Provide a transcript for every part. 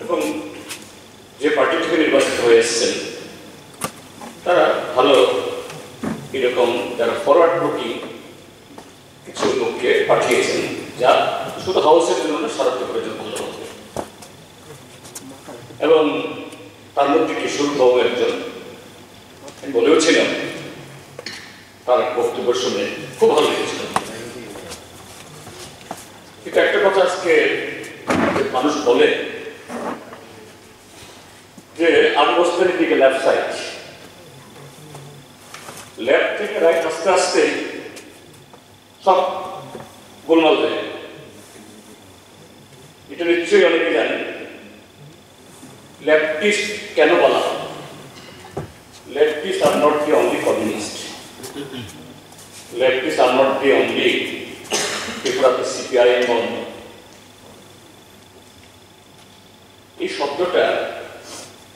এবং যে পার্টি থেকে নির্বাচিত হয়ে এসেছেন তারা ভালো এরকম যারা ফরওয়ার্ড লুকিং কিছু লোককে পাঠিয়েছেন, যা শুধু হাউসের জন্য না, সারা ত্রিপুরার জন্য ভালো হবে। এবং তার মধ্যে কিশোর বাবু একজন, আমি বলেও ছিলাম, তার বক্তব্য শুনে খুব ভালো লেগেছিল। কিন্তু একটা কথা আজকে মানুষ বলে যে আনবস্তানের দিকে লেফট সাইড, লেফট থেকে রাইট আস্তে আস্তে সব গোলমাল হয়ে। এটা নিশ্চয়ই অনেকে জানেন লেফটিস্ট কেন বলা হয়। Leftist are not the only communist, leftist are not the only ত্রিপুরাতে সিপিআইএম। এই শব্দটা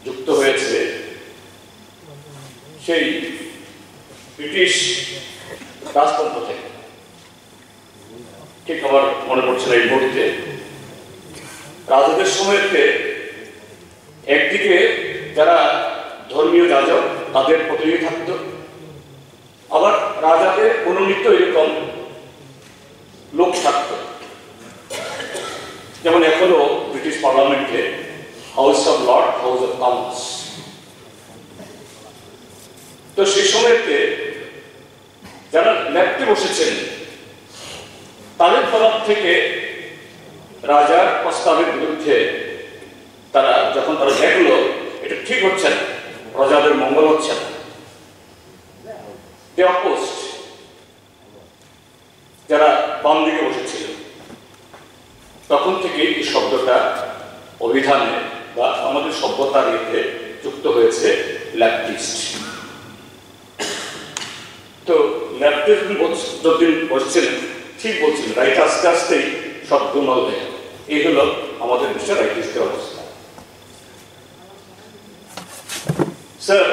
যুক্ত হয়েছে সেই ব্রিটিশ রাজতন্ত্র থেকে। ঠিক আমার মনে পড়ছে না এই মুহূর্তে। রাজাদের সময়তে একদিকে যারা ধর্মীয় যাজক তাদের প্রতিনিধি থাকত, আবার রাজাদের মনোনীত এরকম লোক থাকত। যেমন এখনো ব্রিটিশ পার্লামেন্টে house of Lord, house of Commons. তো সেই সময়তে যারা লেফটে বসেছেন তাদের তরফ থেকে রাজার প্রস্তাবের বিরুদ্ধে তারা যখন তারা দেখলো এটা ঠিক হচ্ছে না, প্রজাদের মঙ্গল হচ্ছে না, দে অপোজড। যারা বাম দিকে বসেছিল তখন থেকে এই শব্দটা অভিধানে বা আমাদের সভ্যতার ইয়েতে যুক্ত হয়েছে লেফটিস্ট। তো লেফটিস্ট যতদিন বসছিলেন ঠিক বলছিলেন, রাইট আস্তে আস্তেই সব গোলমাল হয়ে। এই হলো আমাদের দেশের রাইটিস্টের অবস্থা। স্যার,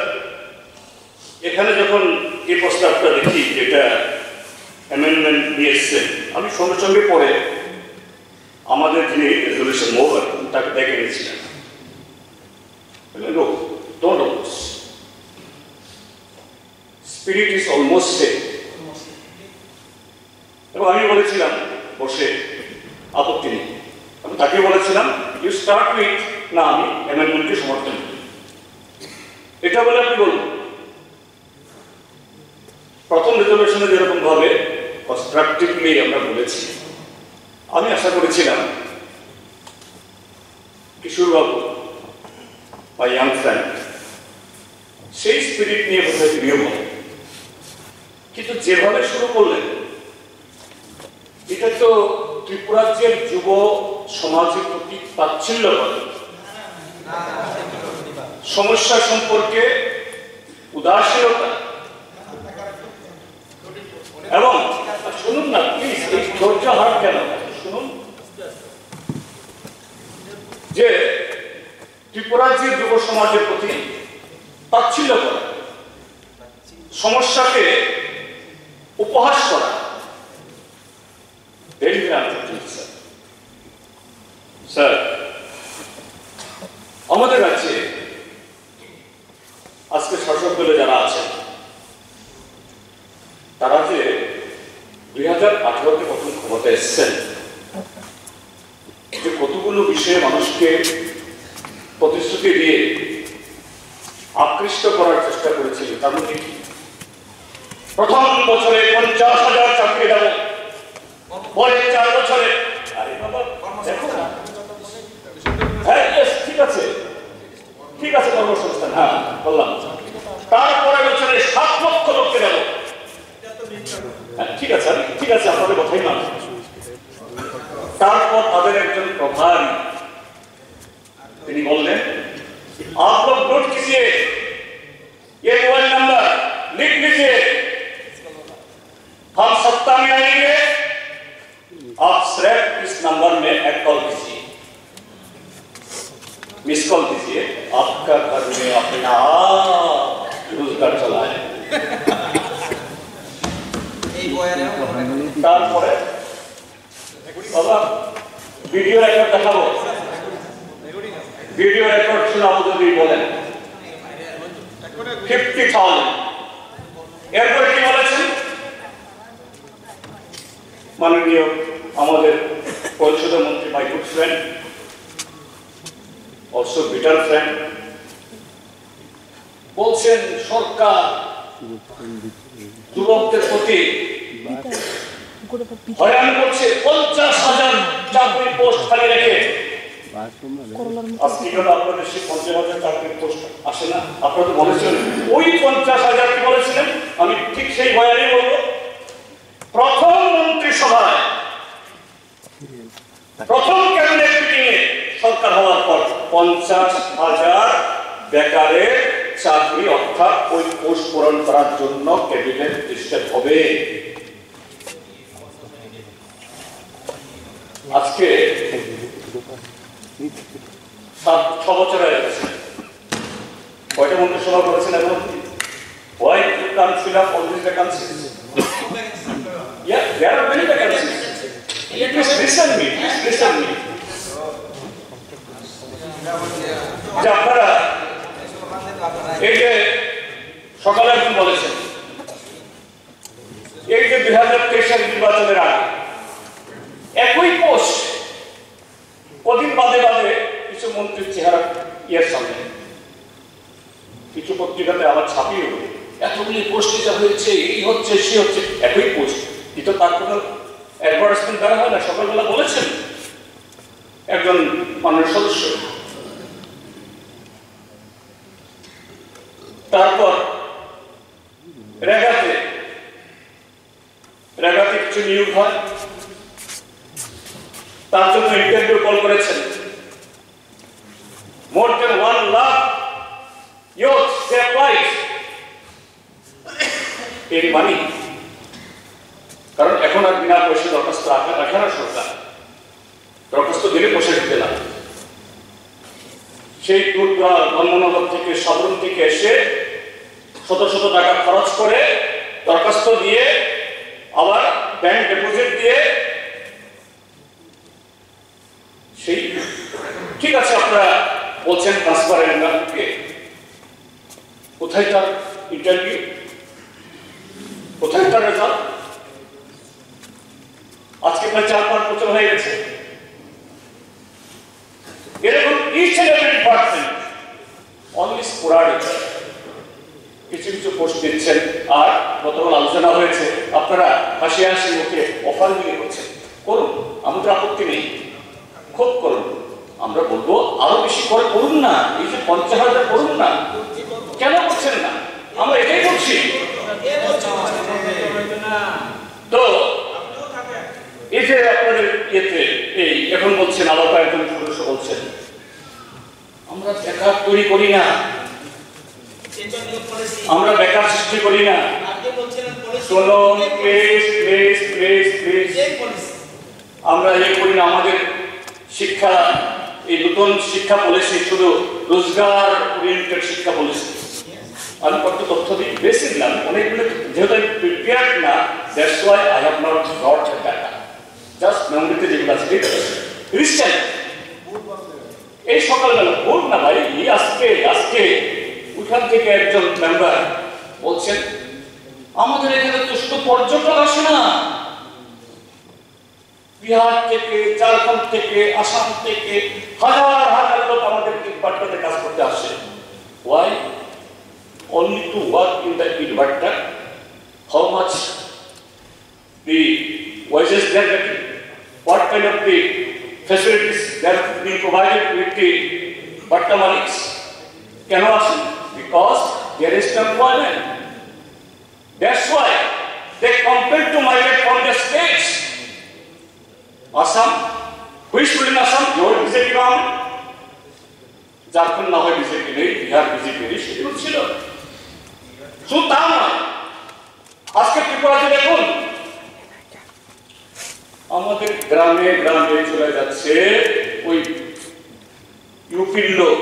এখানে যখন এই প্রস্তাবটা দেখি যেটা অ্যামেন্ডমেন্ট নিয়ে এসছেন, আমি সঙ্গে সঙ্গে পরে আমাদের যিনি রেজলিউশন মোভার তাকে দেখে নিয়েছিলেন। Spirit is almost same. এবং আমি বলেছিলাম বসে আপত্তি নেই, আমি তাকে বলেছিলাম ইউ স্টার্ট উইথ না, আমি অ্যামেন্ডমেন্টকে সমর্থন করি, এটা বলে আপনি বলুন। প্রথম রেজলিউশনে যেরকম ভাবে কনস্ট্রাকটিভলি আমরা বলেছি, আমি আশা করেছিলাম কিশোরবাবু বা ইয়াং ফ্রেন্ড সেই স্পিরিট নিয়ে বোধহয় তিনিও বলেন। কিন্তু যেভাবে শুরু করলেন এটা তো ত্রিপুরাজ্যের যুব সমাজের প্রতি তাচ্ছিল্য করে, সমস্যা সম্পর্কে উদাসীনতা। এবং শুনুন না প্লিজ, এই ধৈর্য হার কেন, শুনুন যে ত্রিপুরাজ্যের যুব সমাজের প্রতি তাচ্ছিল্য করা, সমস্যাকে উপহাস করা, স্যার আমাদের রাজ্যে আজকে শাসক দলে যারা আছেন তারা যে 2018-তে প্রথম ক্ষমতা এসছেন, যে কতগুলো বিষয়ে মানুষকে প্রতিশ্রুতি দিয়ে আকৃষ্ট করার চেষ্টা করেছিল, তার মধ্যে কি প্রথম বছরে 50,000 চাকরি দেব, পরে 4 বছরে হ্যাঁ ঠিক আছে কর্মসংস্থান, হ্যাঁ বললাম, তারপরে বছরে 7 লক্ষ লোককে দেব। ঠিক আছে আপনাদের কথাই না। তারপর তাদের একজন প্রধান তিনি বললেন, आप लोग नोट कीजिए, ये मोबाइल नंबर लिख लीजिए, हम सत्ता में आएंगे, आप सिर्फ इस नंबर में एक कॉल कीजिए, मिस कॉल कीजिए, आपका घर में अपना रोजगार चला है। তারপরে বাবা ভিডিও রেকর্ড দেখাবো, ভিডিও রেকর্ড শোনাবো যদি বলেন 50,000। এরপরে কি বলেছেন মাননীয় আমাদের পরিষদের মন্ত্রী, মাই good friend, also bitter friend, বলছেন সরকার যুবকদের প্রতি হয়রান করছে, 50,000 চাকরি পোস্ট খালি রেখে। আজকে কেন আপনাদের সেই 50,000 চাকরির পোস্ট আসে না? আপনারা তো বলেছিলেন ওই 50,000 কি বলেছিলেন, আমি ঠিক সেই বয়ানই বলবো। প্রথম মন্ত্রিসভায় প্রথম ক্যাবিনেট মিটিং এ সরকার হওয়ার পর 50,000 বেকারের চাকরি অর্থাৎ ওই পোস্ট পূরণ করার জন্য ক্যাবিনেট ডিসিশন হবে। আজকে 6 বছর হয়ে গেছে, কয়টা মন্ত্রিসভা করেছেন এখন? Why you can't fill up all these vacancies? Yeah, there are many vacancies. Please listen me, please listen me. যে আপনারা এই যে সকালে একজন বলেছেন এই যে 2023 নির্বাচনের আগে একই পোস্ট কদিন বাদে বাদে কিছু মন্ত্রীর চেহারা সামনে কিছু পত্রিকাতে আবার ছাপিয়ে হলো, এতগুলি পোস্ট যা হয়েছে, এই হচ্ছে সে হচ্ছে, একই পোস্ট, কিন্তু তার কোনো অ্যাডভার্টাইজমেন্ট করা হয় না। সকালবেলা বলেছেন একজন মাননীয় সদস্য। তারপর রেগাতে কিছু নিয়োগ হয়, তার জন্য ইন্টারভিউ কল করেছেন। More than 1 lakh youths they applied. এর মানে কারণ এখন আর বিনা পয়সা দরখাস্ত রাখে না সরকার, দরখাস্ত দিলে পয়সা দিতে না। সেই টুকরা ধর্মনগর থেকে সাধারণ থেকে এসে শত শত টাকা খরচ করে দরখাস্ত দিয়ে আবার ব্যাংক ডিপোজিট দিয়ে সেই ঠিক আছে আপনারা বলছেন ট্রান্সপারেন্ট না, কোথায় তার ইন্টারভিউ, কোথায় তার রেজাল্ট? আজকে প্রায় 4-5 বছর হয়ে গেছে। এরকম each and every department only sporadic কিছু কিছু পোস্ট দিচ্ছেন। আর গতকাল আলোচনা হয়েছে আপনারা হাসি হাসি মুখে অফার দিয়ে করছেন, করুন, আমাদের আপত্তি নেই, খুব করুন। আমরা বলবো আরো বেশি করে করুন না, এই যে 50,000 করুন না, কেন করছেন না? আমরা এটাই করছি। তো এই যে আপনাদের ইয়েতে এই এখন বলছেন আবার কয়েকজন সদস্য বলছেন আমরা বেকার তৈরি করি না, আমরা বেকার সৃষ্টি করি না। শোনো প্লিজ প্লিজ প্লিজ প্লিজ, আমরা এই করি না। আমাদের শিক্ষা, এই নতুন শিক্ষা পলিসি শুধু রোজগার ওরিয়েন্টেড শিক্ষা পলিসি। আমি কত তথ্য দিই, বেশি দিলাম অনেকগুলো, যেহেতু আমি প্রিপেয়ার্ড না, that's why I have not brought the data, just মেমোরিতে যেগুলো আছে। রিসেন্ট এই সকালবেলা ভোর না ভাই, আজকে ওইখান থেকে একজন মেম্বার বলছেন আমাদের এখানে তো শুধু পর্যটন আসে না, বিহার থেকে, ঝাড়খণ্ড থেকে, আসাম থেকে হাজার হাজার লোক আমাদের ইটভাটাতে কাজ করতে আসে। Why? Only to work in the ইটভাটা। How much the wages they are getting? What kind of the facilities they are being provided with the bhatta maliks? কেন আসেন? Because there is employment. That's why they compelled to migrate from the states. Assam, which will in Assam, your BJP government, Jharkhand না হয় BJP নেই, Bihar BJP নেই, সেগুলো ছিল। শুধু তা নয়, আজকে ত্রিপুরাতে দেখুন আমাদের গ্রামে গ্রামে চলে যাচ্ছে ওই ইউপির লোক,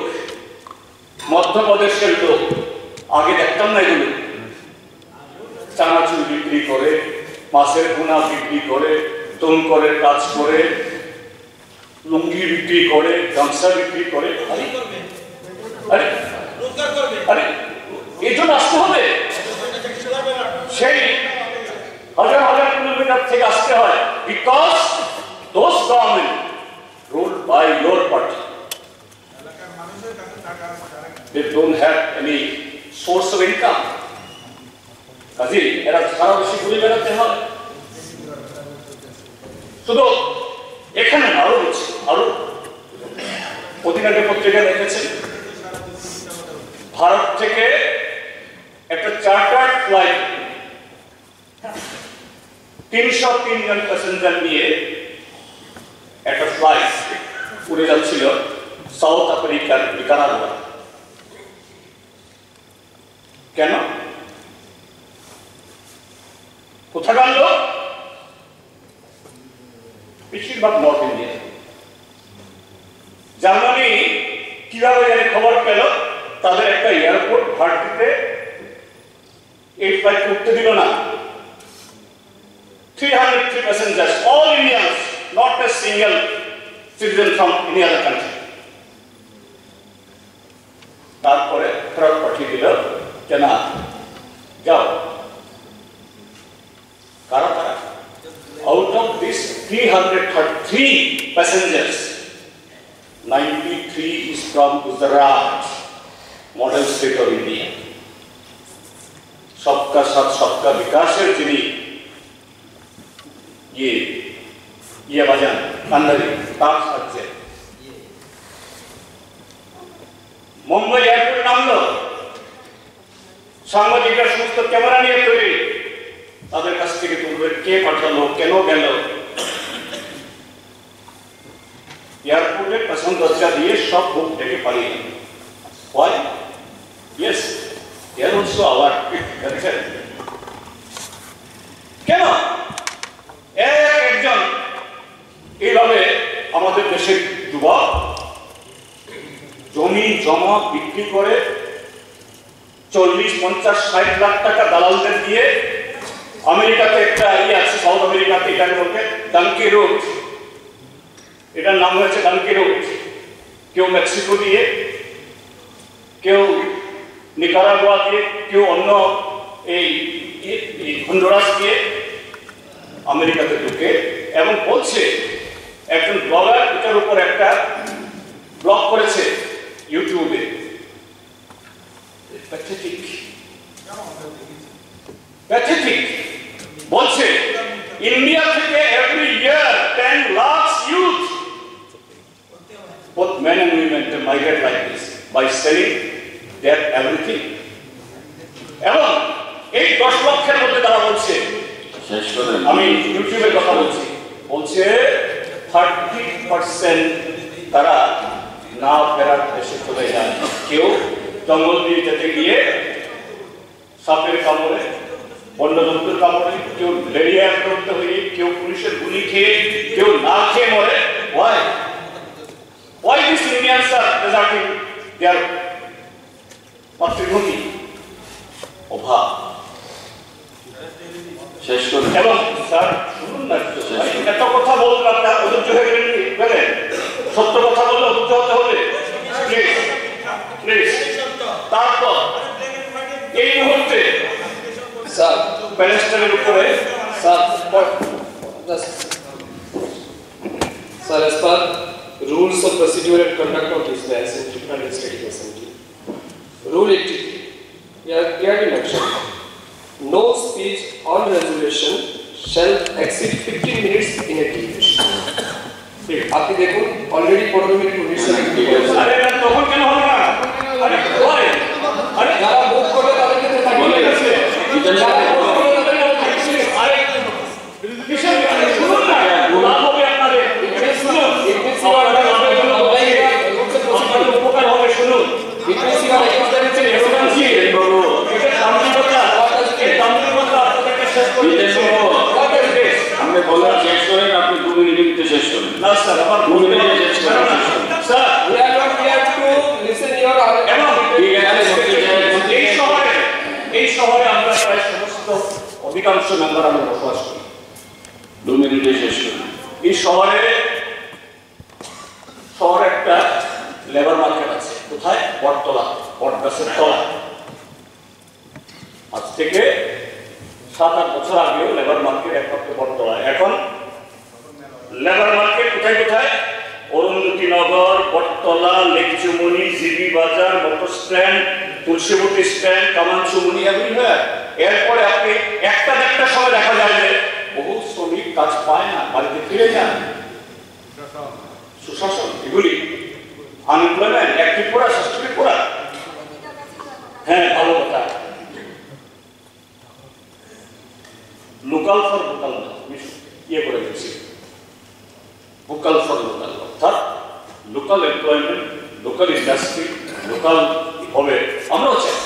মধ্যপ্রদেশের লোক। আগে দেখতাম না এগুলো, চানাচুর বিক্রি করে, মাছের পোনা বিক্রি করে, দমকলের কাজ করে, লুঙ্গি বিক্রি করে, গামছা বিক্রি করে। আরে আরে এই জন্য আসতে হবে, সেই হাজার হাজার কিলোমিটার থেকে আসতে হয়, because those government ruled by your party, they don't have any source of income. কাজে এরা সারা দেশে ঘুরে বেড়াতে হয়। শুধু এখানে না, আরো বলছি, আরো প্রতিদিনের পত্রিকা দেখেছেন, ভারত থেকে একটা চার্টার্ড ফ্লাইট 303 জন প্যাসেঞ্জার নিয়ে একটা ফ্লাইট উড়ে যাচ্ছিল সাউথ আফ্রিকার নিকারাগুয়া। কেন? কোথাকার লোক? বেশিরভাগ নর্থ ইন্ডিয়া। জার্মানি কিভাবে খবর পেল? তাদের একটা এয়ারপোর্ট ভারতীতে এই ফ্লাইট উঠতে দিল না। 303 passengers, all Indians, not a single citizen from any other country. তারপরে ফেরত পাঠিয়ে দিল যে না যাও। কারা কারা? Out of this 333 passengers, 93 is from Gujarat, model state of India. सबका साथ सबका विकासेर যিনি ये বাজান কান্দারি, তার সাথে মুম্বাই এয়ারপোর্টে নামলো, সাংবাদিকরা সমস্ত ক্যামেরা নিয়ে তৈরি, তাদের কাছ থেকে তুলবে কে পাঠালো, কেন গেল। এয়ারপোর্টের পেছন দরজা দিয়ে সব বুক ডেকে পালিয়ে গেল। Why? Yes, they are also our culture. কেন? একজন এইভাবে আমাদের দেশের যুবক জমি জমা বিক্রি করে 40, 50, 60 লাখ টাকা দালালদের দিয়ে আমেরিকাতে একটা আছে, সাউথ আমেরিকাতে এটাকে বলতে ডাঙ্কি রুট, এটার নাম হয়েছে ডাঙ্কি রুট। কেউ মেক্সিকো দিয়ে, কেউ নিকারাগুয়া দিয়ে, কেউ অন্য এই হন্ডুরাস দিয়ে আমেরিকাতে ঢুকে, এবং বলছে একজন ব্লগার এটার উপর একটা ব্লগ করেছে ইউটিউবে। প্যাথেটিক বলছে ইন্ডিয়া থেকে every year 10 lakh youth, both men and women, they migrate like this by selling their everything. এবং এই 10 লক্ষের মধ্যে তারা বলছে, আমি ইউটিউবের কথা বলছি, বলছে 30% তারা না ফেরার দেশে চলে যায়। কেউ জঙ্গল দিয়ে যেতে গিয়ে সাপের কামড়ে, বন্যজন্তুর কামড়ে, কেউ ম্যালেরিয়া আক্রান্ত হয়ে, কেউ পুলিশের গুলি খেয়ে, কেউ না খেয়ে মরে। Why? Why these Indians are deserting their মাতৃভূমি? অভাব। শেষ করে এবং স্যার শুনুন না, এত কথা বললাম আপনার অধৈর্য হয়ে গেলেন। সত্য কথা বললে অধৈর্য হতে হবে, প্লিজ প্লিজ। তারপর এই মুহূর্তে স্যার প্যালেস্টাইনের উপরে sir as per rules of procedure and conduct of business in Tripura Legislative Assembly, Rule 83, we have clearly mentioned, no speech on resolution shall exceed 15 minutes in a debate. আপনি দেখুন already 15 minute 19 second আরে না, তখন কেন হবে না? আরে ওই আরে যারা মুখ করে তাদেরকে তো থাকি বলে গেছে, যারা মুখ করে তাদেরকে থাকি। আরে কিসের শুনুন না, লাভ হবে আপনাদের, শুনুন উপকার হবে, শুনুন বিপিসি আর এক্সপেরিয়েন্স রেসিডেন্সি বলো, এটা সামগ্রিকতা, এই সামগ্রিকতা আপনাদেরকে শেষ করে দিতে হবে। আপনি বলার শেষ করেন, আপনি 2 মিনিটে শেষ করেন। না স্যার, আমার 2 মিনিটে শেষ করেন sir. we are not here to listen your এই শহরে আমরা প্রায় সমস্ত অধিকাংশ মেম্বার আমরা বসবাস করি। 2 মিনিটে শেষ করেন। এই শহরে গাছের তলায়। আজ থেকে 7-8 বছর আগেও লেবার মার্কেট একমাত্র বটতলায়। এখন লেবার মার্কেট কোথায় কোথায়? Arundhati Nagar, Battala, Lake Chowmuhani, GB Bazar, motor stand, Tulsibati stand, Kamanchowmuhani, everywhere. এরপরে আপনি একটা সময় দেখা যায় যে বহু শ্রমিক কাজ পায় না, বাড়িতে ফিরে যান। সুশাসন, এগুলি আনএমপ্লয়মেন্ট, একটি পড়া, ষষ্ঠটি পড়া। হ্যাঁ, ভালো কথা। লোকাল ফর লোকাল না, ইয়ে করে দিচ্ছি, ভোকাল ফর লোকাল, অর্থাৎ local employment, local industry, local হবে। আমরাও চাই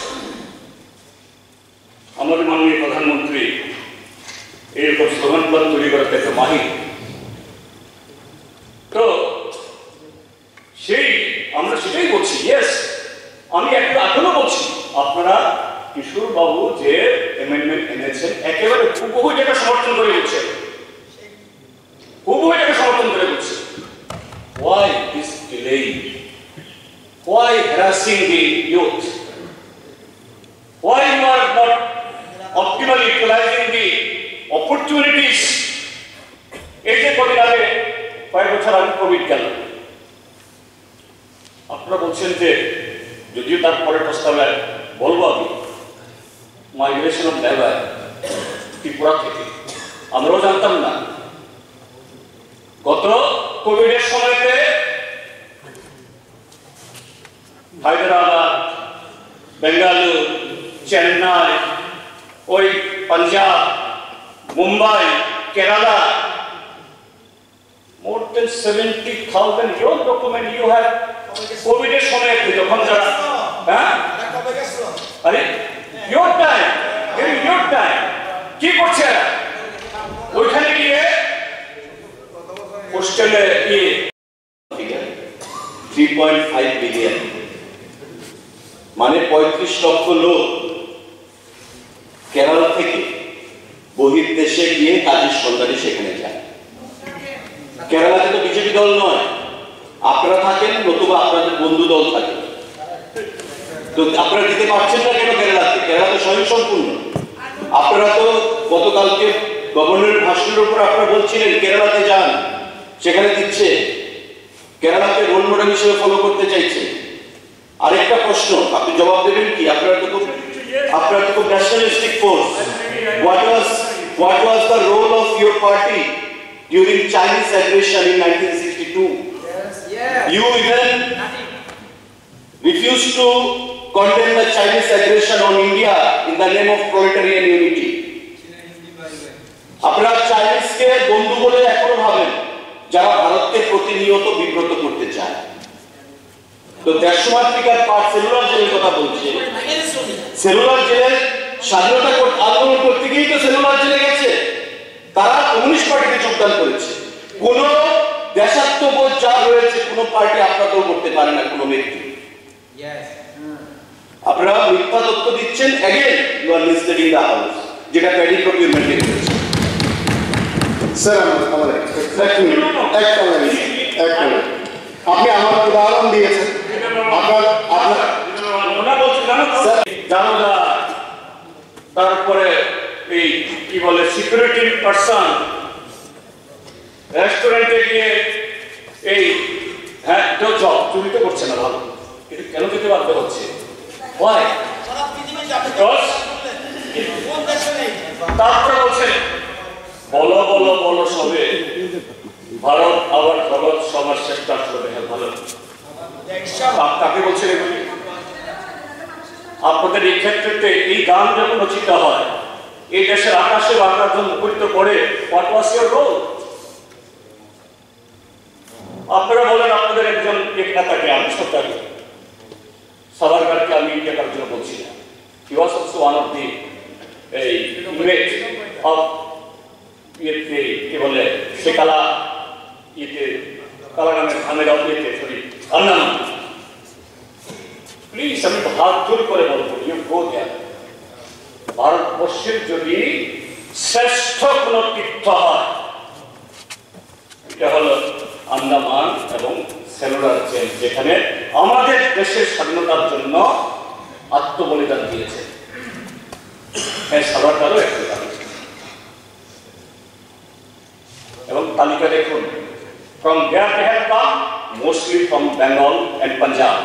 আমাদের মাননীয় প্রধানমন্ত্রী এইরকম স্লোগান প্ল্যান তৈরি করাতে একটা মাহির। তো সেই আমরা সেটাই বলছি। ইয়েস, আমি এখনো বলছি, আপনারা কিশোর বাবু যে অ্যামেন্ডমেন্ট এনেছেন একেবারে হুবহু যেটা সমর্থন করে বলছেন, হুবহু এটাকে সমর্থন করে বলছে। Why this delay? Why harassing the youth? Why you are not optimally utilizing the opportunities? এই যে কদিন আগে, কয়েক বছর আগে কোভিড গেল, আপনারা বলছেন যে যদিও তারপরে প্রস্তাবে বলবো আমি মাইগ্রেশন অফ লেবার ত্রিপুরা থেকে, আমরাও জানতাম না। গত কোভিডের সময়তে হায়দ্রাবাদ, বেঙ্গালুরু, চেন্নাই, ওই Punjab, Mumbai, Kerala, more than 70,000 your document you have কোভিডের সময় যখন যারা, হ্যাঁ, আরে your time, your time কি করছে ওইখানে গিয়ে হোস্টেলে 3.5 বিলিয়ন, মানে 35 লক্ষ লোক কেরালা থেকে বহির্দেশে গিয়ে কাজের সন্ধানে সেখানে যায়। কেরালাতে তো বিজেপি দল নয়, আপনারা থাকেন, নতুবা আপনাদের বন্ধু দল থাকে। তো আপনারা দিতে পারছেন না কেন কেরালাতে? কেরালা তো স্বয়ংসম্পূর্ণ। আপনারা তো গতকালকে গভর্নরের ভাষণের উপর আপনারা বলছিলেন কেরালাতে যান, সেখানে দিচ্ছে, কেরালাকে রোল মডেল হিসেবে ফলো করতে চাইছে। আরেকটা প্রশ্ন আপনি জবাব দেবেন কি? আপনারা তো খুব nationalistic force. What was the role of your party during Chinese aggression in 1962? You even refused to condemn the Chinese aggression on India in the name of proletarian unity. আপনারা চাইনিজকে বন্ধু বলে এখনো ভাবেন, যারা ভারতকে প্রতিনিয়ত বিব্রত করতে চায়। তো 150 মাতৃকার পার্ট সেলুলার জেলের কথা বলছে। সেলুলার জেলের স্বাধীনতা আন্দোলন করতে গিয়েই তো সেলুলার জেলে গেছে। তারা কমিউনিস্ট পার্টিতে যোগদান করেছে। কোন দেশাত্মবোধ যা রয়েছে কোন পার্টি আপনাকেও করতে পারে না, কোন ব্যক্তি। আপনারা মিথ্যা তথ্য দিচ্ছেন, again you are misleading the house, যেটা প্যাডি প্রকিউরমেন্টে করেছে। স্যার আপনি আমার উদাহরণ দিয়েছেন, তারপরে এই কি বলে সিকিউরিটি পারসন রেস্টুরেন্টে গিয়ে এই হ্যাঁ জব চুরি তো করছে না, ভালো, কিন্তু কেন যেতে বাধ্য হচ্ছে? তারপরে বলছে বলো বলো বলো সবে ভারত আবার ভারত সবার চেষ্টা করবে। হ্যাঁ ভালো, কাকে বলছে এগুলি? আপনাদের এই ক্ষেত্রে এই গান যখন রচিত হয়, এই দেশের আকাশে বাংলা মুখরিত করে, হোয়াট ওয়াজ ইওর রোল? আপনারা বলেন আপনাদের একজন নেতাকে, আমি সরকারি সাভারকারকে আমি ইন্ডিয়ার জন্য বলছি না, he was also one of the এই ইমেজ অফ ইয়েতে কি বলে সেকালা ইয়েতে কালা নামের ধানের ইয়েতে সরি আন্নান। প্লিজ আমি হাত জোর করে বলবো, ইউ গো দেয়ার। ভারতবর্ষের যদি শ্রেষ্ঠ কোন তীর্থ হয়, এটা হলো আন্দামান এবং সেলুলার জেল, যেখানে আমাদের দেশের স্বাধীনতার জন্য আত্মবলিদান দিয়েছেন। হ্যাঁ, সাভারকারও একটু দাবি। এবং তালিকা দেখুন, from where they have come, mostly from Bengal and Punjab.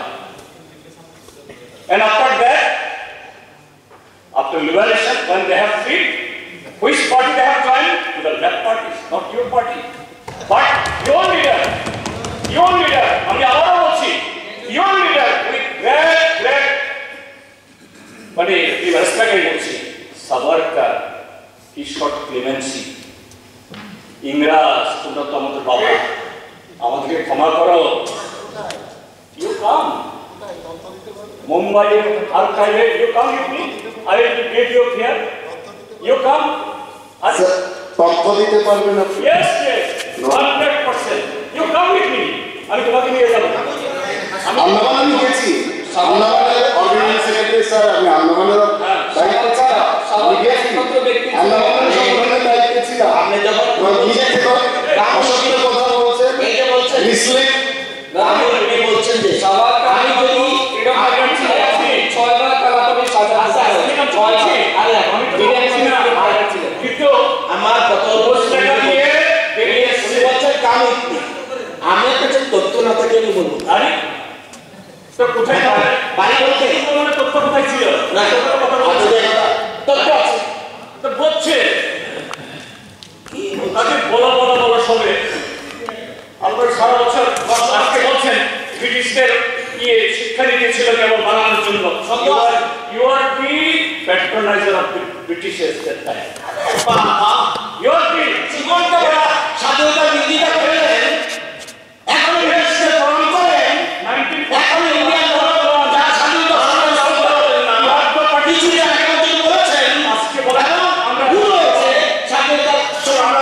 And after that, after liberation, when they have freed, which party they have joined? To the left party, not your party. But your leader, আমি আবারও বলছি, your leader with great মানে respect আমি বলছি, Savarkar, he showed clemency. ইংরাজ, তোমরা তো আমাদের বাবা, আমাদেরকে ক্ষমা করো। You come. Mumbai archive, you come with me. I will give you here. You come. তথ্য দিতে পারবেন আপনি? Yes, 100%. You come with me. আমি তোমাকে নিয়ে যাব। আন্দামান আমি গেছি। আন্দামানের অর্গানাইজিং সেক্রেটারি স্যার, আমি আন্দামানের দায়িত্বে ছিলাম। আমি গেছি। আন্দামানের সংগঠনের দায়িত্বে ছিলাম। আপনি যখন নিজে থেকে অসত্য কথা বলছেন, মিসলিং আপনি বলছেন যে আমি যদি এরকম আগে ছিল 6 বার কালাপানি সাজা কিন্তু আমার কত টাকা দিয়ে বেরিয়ে বছর কাম আমি একটা তথ্য না থাকে আমি বলবো। আরে তো কোথায় বাড়ি বলতে তোমার তথ্য কোথায় ছিল? না কথা বলতে তথ্য আছে তো বলছে কি আগে বলা সবে আপনার সারা বছর আজকে বলছেন ব্রিটিশদের শিক্ষা দিয়েছিল কেবল বানানোর জন্য। You are the patroniser of Britishers that time. You are the জীবনটা স্বাধীনতা বিরোধিতা করেন, এখন ইংরেজদের প্রমাণ করেন 19 এখন ইন্ডিয়ান যা স্বাধীনতা কিছু বলেছেন আজকে বলেন আমরা ভুল হয়েছে স্বাধীনতা আমরা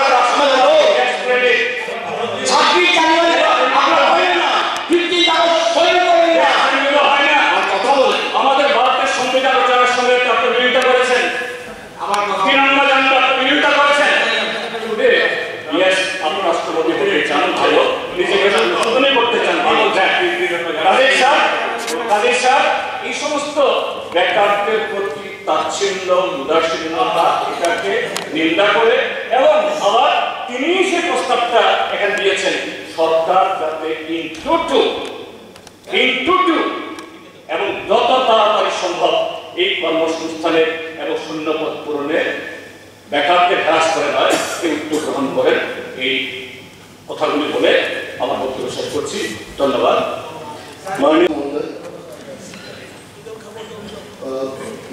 আমাদের ভারতের সংবিধান রচনার সঙ্গে আপনি বিরোধিতা করেছেন, আমার তিরঙ্গা জানতে আপনি বিরোধিতা করেছেন। আপনি রাষ্ট্রপতি হতে চান, ভালো নিজেকে সংশোধনই করতে চান, কাদের স্যার এই সমস্ত বেকারদের প্রতি তাচ্ছিল্য উদাসীনতা এটাকে নিন্দা করে এবং আবার তিনি সেই প্রস্তাবটা এখানে দিয়েছেন সরকার যাতে ইনটু টু এবং যত তাড়াতাড়ি সম্ভব এই কর্মসংস্থানের এবং শূন্যপদ পূরণে বেকারদের হ্রাস করে নয় এই উদ্যোগ গ্রহণ করেন। এই কথাগুলি বলে আমার বক্তব্য শেষ করছি। ধন্যবাদ।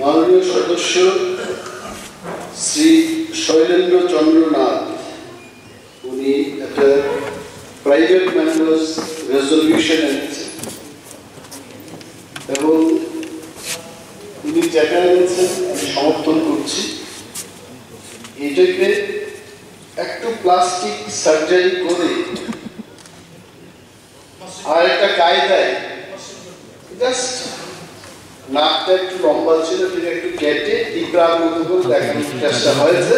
মাননীয় সদস্য শ্রী শৈলেন্দ্র চন্দ্র নাথ, উনি একটা প্রাইভেট ম্যাটার্স রেজলিউশন এনেছেন এবং উনি যেটা এনেছেন আমি সমর্থন করছি। এটাকে একটু প্লাস্টিক সার্জারি করে আর একটা কায়দায় জাস্ট নাকটা একটু লম্বা ছিল, ঠিক একটু কেটে টিপড়ার মতো করে দেখানোর চেষ্টা হয়েছে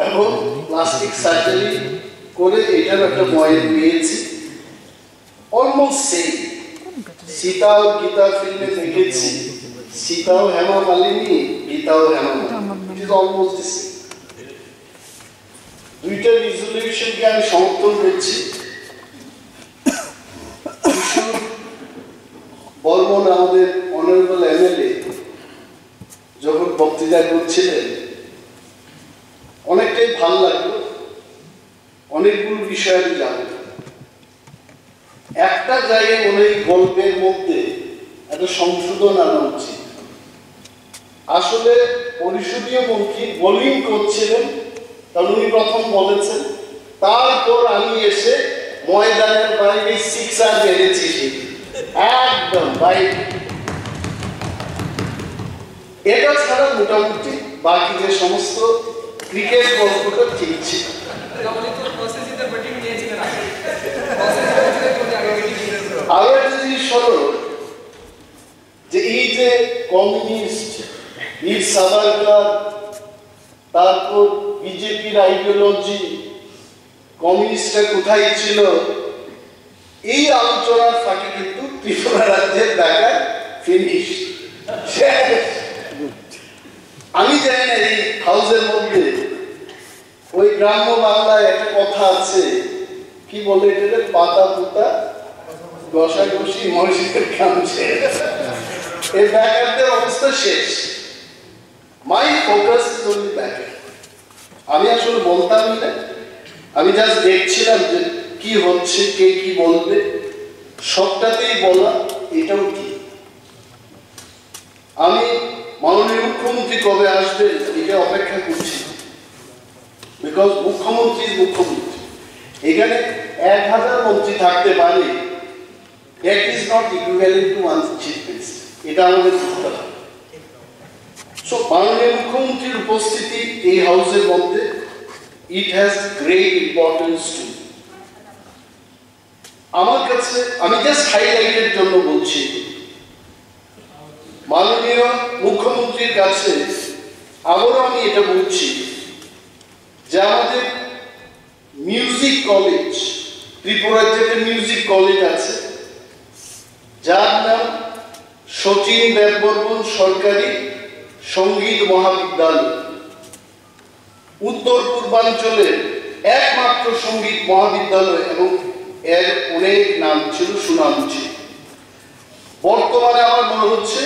এবং প্লাস্টিক সার্জারি করে এটার একটা মডেল পেয়েছি। অলমোস্ট সেম সীতা ও গীতা ফিল্মে দেখেছি, সীতাও হেমা মালিনী, গীতাও Hema Malini, it is almost the same. দুইটা রেজলিউশনকে আমি সমর্থন করছি। বর্মন আমাদের অনারেবল এমএলএ যখন বক্তৃতা করছিলেন অনেকটাই ভালো লাগলো, অনেকগুলো বিষয় আমি জানলাম। একটা জায়গায় মনে হয় গল্পের মধ্যে একটা সংশোধন আনা উচিত। আসলে পরিষদীয় মন্ত্রী বোলিং করছিলেন, কারণ উনি প্রথম বলেছেন, তারপর আমি এসে ময়দানের বাইরে সিক্সার মেরেছি, একদম বাইরে। এটা ছাড়া মোটামুটি বাকি যে সমস্ত ক্রিকেট গল্পটা ঠিক ছিল। আরো একটা জিনিস হলো যে এই যে কমিউনিস্ট বীর সাভারকার, তারপর বিজেপির আইডিওলজি, কমিউনিস্টরা কোথায় ছিল, এই আলোচনার ফাঁকে কিন্তু ত্রিপুরা রাজ্যের ঢাকায় ফিনিশ। আমি জানি না এই হাউসের মধ্যে ওই গ্রাম্য বাংলায় একটা কথা আছে, কি বলে এটা, পাতা পুতা ঘষাঘষি মহিষের কামছে। এই ব্যাকারদের অবস্থা শেষ। My focus is only backer. আমি আসলে বলতাম না, আমি জাস্ট দেখছিলাম যে কি হচ্ছে, কে কি বলবে, সবটাতেই বলা এটাও কি। আমি মাননীয় মুখ্যমন্ত্রী কবে আসবেন এটা অপেক্ষা করছি, বিকজ মুখ্যমন্ত্রী মুখ্যমন্ত্রী। এখানে 1000 মন্ত্রী থাকতে পারে, that is not equivalent to one chief minister. এটা আমাদের বুঝতে হবে। সো মাননীয় মুখ্যমন্ত্রীর উপস্থিতি এই হাউসের মধ্যে, it has great importance two আমার কাছে। আমি জাস্ট হাইলাইটের জন্য বলছি, মাননীয় মুখ্যমন্ত্রীর কাছে আবারও আমি এটা বলছি যে আমাদের মিউজিক কলেজ, ত্রিপুরার যেটা মিউজিক কলেজ আছে, যার নাম শচীন দেববর্মন সরকারি সঙ্গীত মহাবিদ্যালয়, উত্তর পূর্বাঞ্চলের একমাত্র সঙ্গীত মহাবিদ্যালয়, এবং এর অনেক নাম ছিল, সুনাম ছিল। বর্তমানে আমার মনে হচ্ছে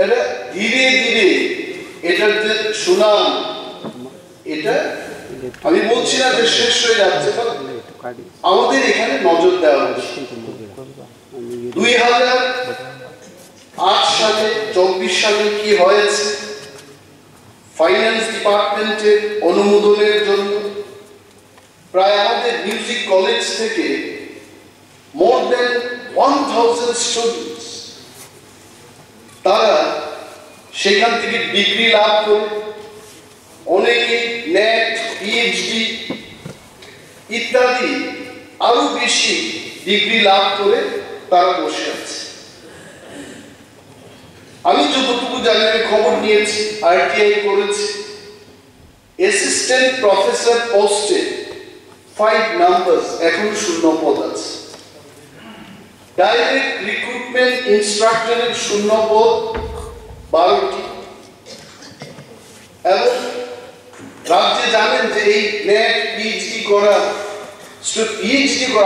এটা ধীরে ধীরে এটার যে সুনাম, এটা আমি বলছি না যে শেষ হয়ে যাচ্ছে, আমাদের এখানে নজর দেওয়া হচ্ছে। 2008 সালে 24 সালে কি হয়েছে, ফাইন্যান্স ডিপার্টমেন্টের অনুমোদনের জন্য প্রায় আমাদের মিউজিক কলেজ থেকে মোর দেন 1000 স্টুডেন্টস তারা সেখান থেকে ডিগ্রি লাভ করে, অনেকে নেট, পিএইচডি ইত্যাদি আরো বেশি ডিগ্রি লাভ করে তারা বসে আছে। আমি যতটুকু জানি, খবর নিয়েছি, আরটিআই করেছি, অ্যাসিস্ট্যান্ট প্রফেসর পোস্টে 5 নাম্বারস এখন শূন্য পদ আছে। ডাইরেক্ট রিক্রুটমেন্ট ইনস্ট্রাক্টরের শূন্য পদ 12টি। এবং রাজ্যে জানেন যে এই নেট, পিএইচডি করা,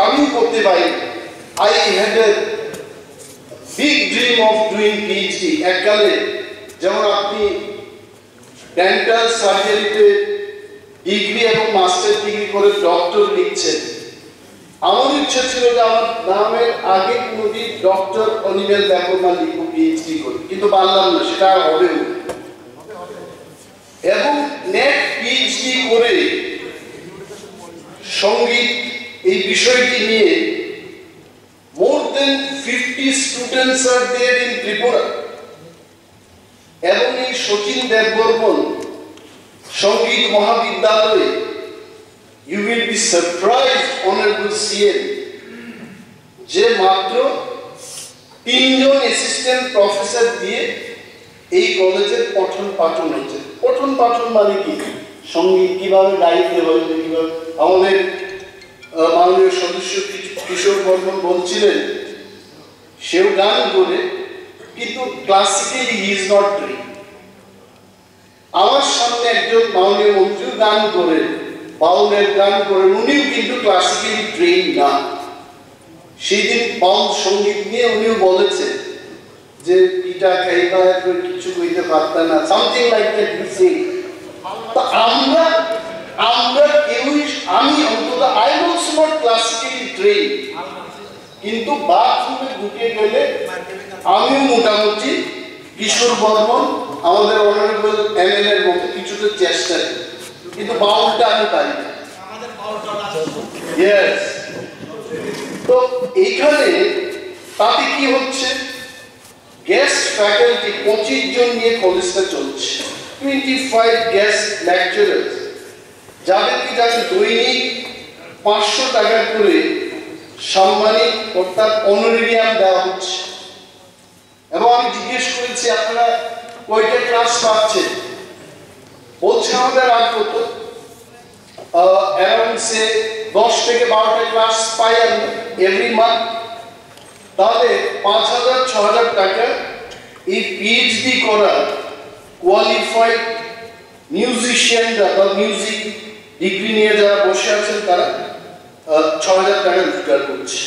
আমি করতে পারি। I had a big dream of doing PhD. এককালে যেমন আপনি ডেন্টাল সার্জারিতে ডিগ্রি এবং মাস্টার ডিগ্রি করে ডক্টর লিখছেন, আমার ইচ্ছা ছিল যে আমার নামের আগে কোনোদিন ডক্টর অনিমেল ব্যাপারমা লিখব পিএইচডি করে, কিন্তু পারলাম না, সেটা আর হবে না। এবং নেট পিএইচডি করে সঙ্গীত এই বিষয়টি নিয়ে more than 50 students are there in Tripura. এবং এই শচীন দেববর্মন সঙ্গীত মহাবিদ্যালয়ে, you will be surprised, honorable CM, যে মাত্র 3 জন অ্যাসিস্ট্যান্ট প্রফেসর দিয়ে এই কলেজের পঠন পাঠন হচ্ছে। পঠন পাঠন মানে কি, সঙ্গীত কিভাবে গাইতে হবে, কিভাবে। আমাদের মাননীয় সদস্য কিশোর বর্মন বলছিলেন, সেও গান করে, কিন্তু classically he is not train. আমার সামনে একজন মাননীয় মন্ত্রীও গান করেন, বাউলের গান করেন, উনিও কিন্তু ক্লাসিক্যালি ট্রেন না। সেদিন বাউল সঙ্গীত নিয়ে উনিও বলেছেন যে পিটা খাইবা কিছু কইতে পারতাম না, something like that he said. তো আমরা কেউই, আমি অন্তত I also not classically train, কিন্তু বাথরুমে ঢুকে গেলে আমিও মোটামুটি কিশোর বর্মন, আমাদের অনারেবল এমএলএ এর মতো কিছুটা চেষ্টা করি, কিন্তু বাউলটা আমি পারি না। ইয়েস। তো এইখানে তাতে কি হচ্ছে, গেস্ট ফ্যাকাল্টি 25 জন নিয়ে কলেজটা চলছে, 25 গেস্ট লেকচারার্স, যাদেরকে যাদের দৈনিক 500 টাকা করে সম্মানিত অর্থাৎ অনারেরিয়াম দেওয়া হচ্ছে। এবং আমি জিজ্ঞেস করেছি আপনারা কয়টা ক্লাস পাচ্ছেন, বলছে আমাদের আর কত, অ্যারাউন্ড সে 10 থেকে 12টা ক্লাস পাই আমরা এভরি মান্থ। তাহলে 5,000-6,000 টাকা এই পিএইচডি করা কোয়ালিফাইড মিউজিশিয়ানরা বা মিউজিক ডিগ্রি নিয়ে যারা বসে আছেন তারা 6,000 টাকা রোজগার করছে।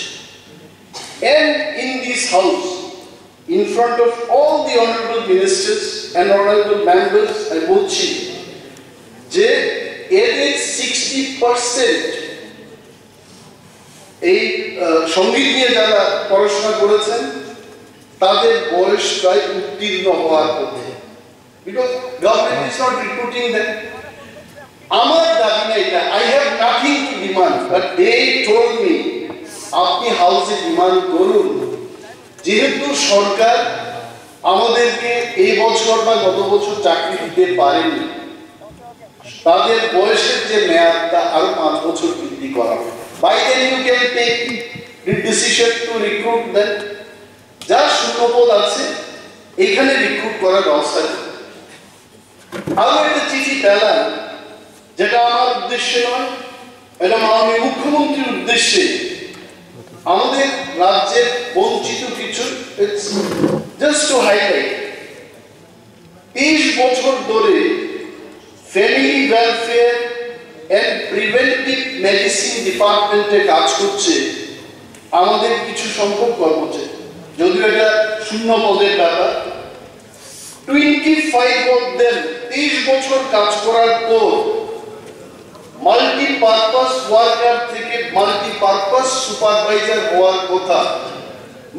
And in this house, in front of all the honorable ministers and honorable members, I বলছি যে এদের 60% এই সঙ্গীত নিয়ে যারা পড়াশোনা করেছেন তাদের বয়স প্রায় উত্তীর্ণ হওয়ার পথে, because government is not recruiting them. আমার দাবি না এটা, I have nothing to demand, but they told me আপনি হাউসে ডিমান্ড করুন, যেহেতু সরকার আমাদেরকে এই বছর বা গত বছর চাকরি দিতে পারেনি, তাদের বয়সের যে মেয়াদটা আরো 5 বছর বৃদ্ধি করা হবে। By then you can take the decision to recruit them. যা শূন্যপদ আছে এখানে রিক্রুট করার ব্যবস্থা করুন। আরো একটা চিঠি পেলাম, যেটা আমার উদ্দেশ্যে নয়, এটা মাননীয় মুখ্যমন্ত্রীর উদ্দেশ্যে। আমাদের রাজ্যের বঞ্চিত কিছু, জাস্ট টু হাইলাইট, 30 বছর ধরে family welfare and preventive medicine ডিপার্টমেন্টে কাজ করছে আমাদের কিছু সংখ্যক কর্মচারী, যদিও এটা শূন্য পদের ব্যাপার। 25 of them 30 বছর কাজ করার পর মাল্টিপারপাস ওয়ার্কার থেকে মাল্টিপারপাস সুপারভাইজার হওয়ার কথা,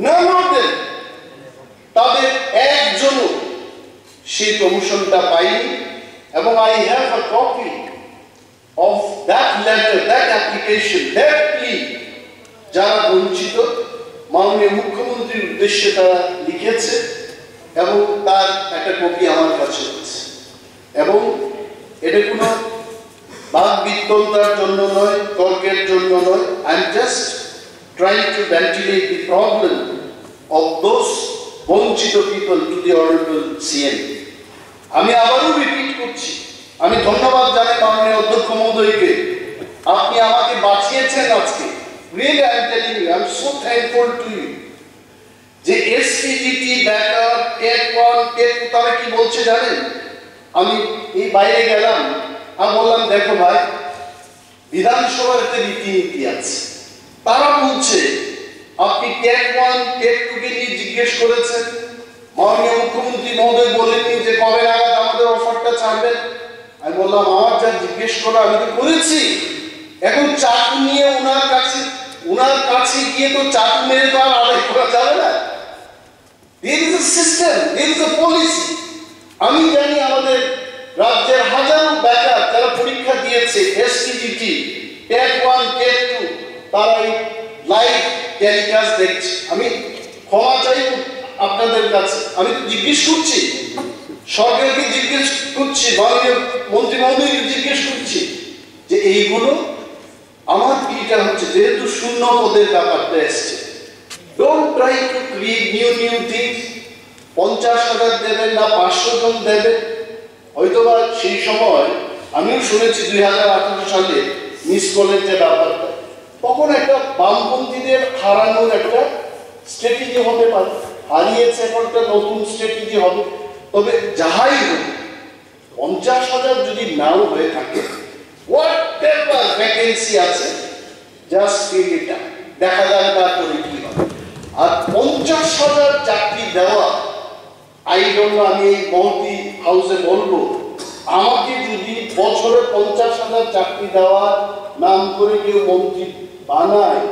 none of them, তাদের একজনও সেই প্রমোশনটা পায়নি। এবং I have a copy of that letter, that application, that plea, যারা বঞ্চিত মাননীয় মুখ্যমন্ত্রীর উদ্দেশ্যে তারা লিখেছে, এবং তার একটা কপি আমার কাছে আছে। এবং এটা কোনো বাকবিতণ্ডার জন্য নয়, তর্কের জন্য নয়, I am just trying to ventilate the problem of those বঞ্চিত people to the honorable CM. আমি আবারও রিপিট করছি, আমি ধন্যবাদ জানাই মাননীয় অধ্যক্ষ মহোদয়কে, আপনি আমাকে বাঁচিয়েছেন আজকে। Really, I am telling you, I am so thankful to you. যে SPGT, ব্যাকার, টেট 1, টেট 2 তারা কি বলছে জানেন? আমি এই বাইরে গেলাম, আমি বললাম দেখো ভাই, বিধানসভার একটা রীতিনীতি আছে। তারা বলছে আপনি টেট 1, টেট 2 কে নিয়ে জিজ্ঞেস করেছেন, মাননীয় মুখ্যমন্ত্রী মহোদয় বলেননি যে কবে নাগাদ আমাদের অফারটা ছাড়বেন। আমি বললাম আমার যা জিজ্ঞেস করা আমি তো করেছি, এখন চাকু নিয়ে ওনার কাছে গিয়ে তো চাকু মেরে তো আর আদায় করা যাবে না। There is a system, there is a policy. আমি জানি আমাদের রাজ্যের হাজারো বেকার যারা পরীক্ষা দিয়েছে SPGT, টেট 1, টেট 2, তারা এই লাইভ টেলিকাস্ট দেখছে। আমি ক্ষমা চাই আপনাদের কাছে, আমি তো জিজ্ঞেস করছি, সরকারকে জিজ্ঞেস করছি, মাননীয় মন্ত্রী মহোদয়কে জিজ্ঞেস করছি যে এইগুলো আমার পিটা হচ্ছে, যেহেতু শূন্য পদের ব্যাপারটা এসছে। Don't try to create new things. 50,000 দেবেন না 500 জন দেবেন, হয়তোবা সেই সময় আমিও শুনেছি 2018 সালে মিস কলেজ যে ব্যাপারটা, তখন একটা বামপন্থীদের হারানোর একটা স্ট্র্যাটেজি হতে পারে, হারিয়েছে, এখন একটা নতুন স্ট্র্যাটেজি হবে। তবে যাহাই হোক, 50,000 যদি নাও হয়ে থাকে, হোয়াটএভার ভ্যাকেন্সি আছে, জাস্ট ফিল ইট আপ, দেখা যাবে তারপরে কি হবে। আর 50,000 চাকরি দেওয়া, আই ডোন্ট নো, আমি এই মহতি হাউসে বলবো, আমাকে যদি বছরে 50,000 চাকরি দেওয়ার নাম করে কেউ মন্ত্রী বানায়,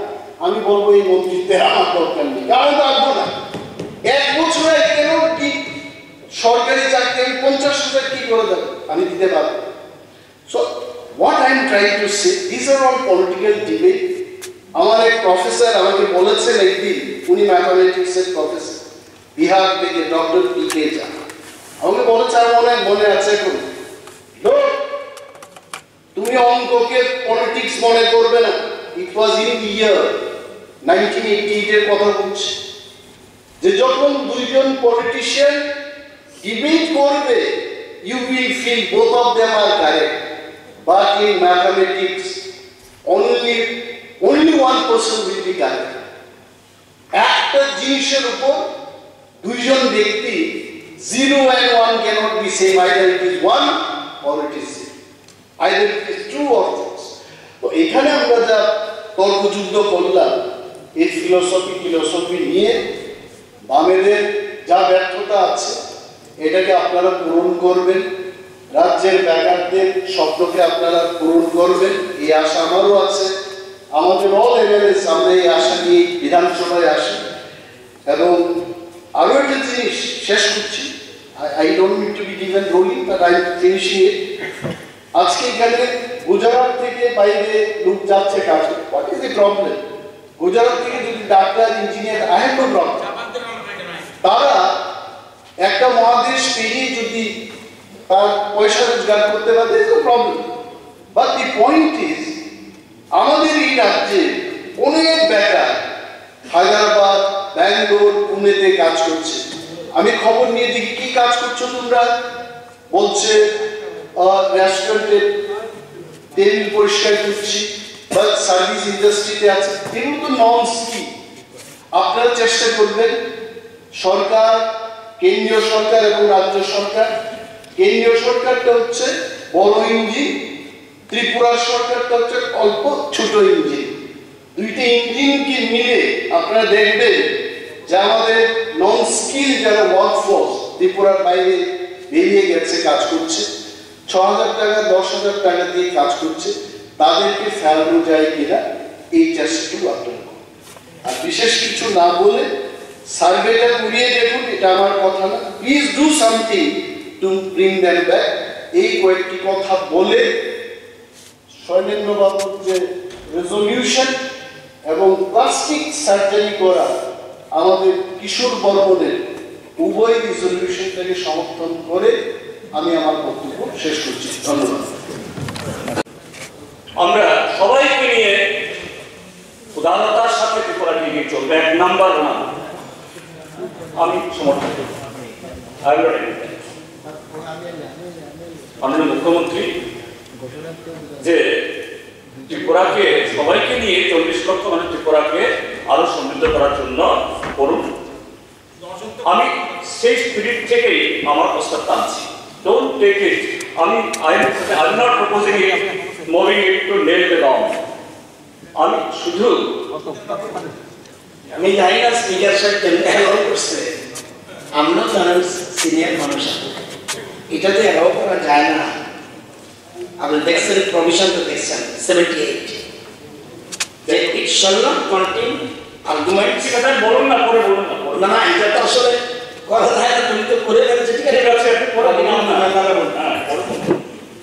আমি বলবো এই মন্ত্রিত্বের আমার দরকার নেই, কারণ রাখবো না। 1 বছরে কেন কি সরকারি চাকরি আমি 50,000 কি করে দেবো, আমি দিতে পারবো। So what I am trying to say, these are all political debate. আমার এক প্রফেসর আমাকে বলেছেন একদিন, উনি ম্যাথমেটিক্সের প্রফেসর, বিহার থেকে, ডক্টর PK ঝা, আমাকে বলেছে, আমার মনে আছে এখন, তুমি অঙ্ককে পলিটিক্স মনে করবে না। ইট ওয়াজ ইন দি ইয়ার 1988 এর কথা বলছি, যে যখন দুইজন পলিটিশিয়ান ডিবেট করবে, you will feel both of them are correct, but in mathematics only one person will be correct. একটা জিনিসের উপর দুইজন ব্যক্তি 0 and 1 cannot be same, either it is 1 or it is 0, either it is true or false. তো এখানে আমরা যা তর্কযুদ্ধ করলাম এই ফিলোসফি নিয়ে বামেদের যা ব্যর্থতা আছে এটাকে আপনারা পূরণ করবেন, রাজ্যের বেকারদের স্বপ্নকে আপনারা পূরণ করবেন, এই আশা আমারও আছে। আমাদের অল এমএলএস আমরা এই আশা নিয়ে বিধানসভায় আসি। এবং আরও একটা জিনিস শেষ করছি, I don't need to be given ruling but I am finishing it. আজকে এখানে গুজরাট থেকে বাইরে লোক যাচ্ছে কাজে, what is the problem? Gujarat থেকে যদি doctor engineer, I have no problem. তারা একটা মহাদেশ পেরিয়ে যদি তার পয়সা রোজগার করতে পারে, no problem. But the point is আমাদের এই রাজ্যে অনেক বেকার হায়দ্রাবাদ, ব্যাঙ্গালোর, পুনেতে কাজ করছে। আমি খবর নিয়ে দেখি কি কাজ করছো তোমরা, বলছে রেস্টুরেন্টে টেবিল পরিষ্কার করছি বা সার্ভিস ইন্ডাস্ট্রিতে আছে। এগুলো তো নন স্কিল। আপনারা চেষ্টা করবেন, সরকার, কেন্দ্রীয় সরকার এবং রাজ্য সরকার, কেন্দ্রীয় সরকারটা হচ্ছে বড় ইঞ্জিন, ত্রিপুরার সরকারটা হচ্ছে অল্প ছোট ইঞ্জিন। দুইটা ইঞ্জিনকে মিলে আপনারা দেখবেন যে আমাদের নন স্কিল যারা ওয়ার্কফোর্স ত্রিপুরার বাইরে বেরিয়ে গেছে, কাজ করছে, 6,000 টাকা 10,000 টাকা দিয়ে কাজ করছে, তাদেরকে ফেরানো যায় কিনা এই চেষ্টাটুকু আপনারা করুন। আর বিশেষ কিছু না বলে সার্ভেটা করিয়ে দেখুন, এটা আমার কথা না। Please do something to bring them back. এই কয়েকটি কথা বলে শৈলেন্দ্র বাবুর যে রেজলিউশন এবং প্লাস্টিক সার্জারি করা আমাদের কিশোর বর্মনের উভয় রেজলিউশনটাকে সমর্থন করে আমি আমার বক্তব্য শেষ করছি। ধন্যবাদ। আমরা সবাইকে নিয়ে উদারতার সাথে ত্রিপুরাকে এগিয়ে চলবে, 1 নাম্বার না, আমি সমর্থন করি। মাননীয় মুখ্যমন্ত্রী যে ত্রিপুরাকে সবাইকে নিয়ে 40 লক্ষ মানে ত্রিপুরাকে আরো সমৃদ্ধ করার জন্য করুন, আমি সেই স্পিরিট থেকেই আমার প্রস্তাব টানছি। Don't take it, I am not proposing it, moving it to nail the down. আমি শুধু আমি জানি না স্পিকার সাহেব কেমন অ্যালাউ করছে, আমরা জানেন সিনিয়র মানুষ, এটাতে অ্যালাউ করা যায় না। আপনি দেখছেন প্রভিশন তো দেখছেন 78 যে ইট শ্যাল নট কন্টেইন আর্গুমেন্ট। কথা বলুন না, পরে বলুন না। না এটা তো আসলে কথা থাকে না, তুমি তো করে ফেলেছো, ঠিক আছে আছে, পরে বলুন না,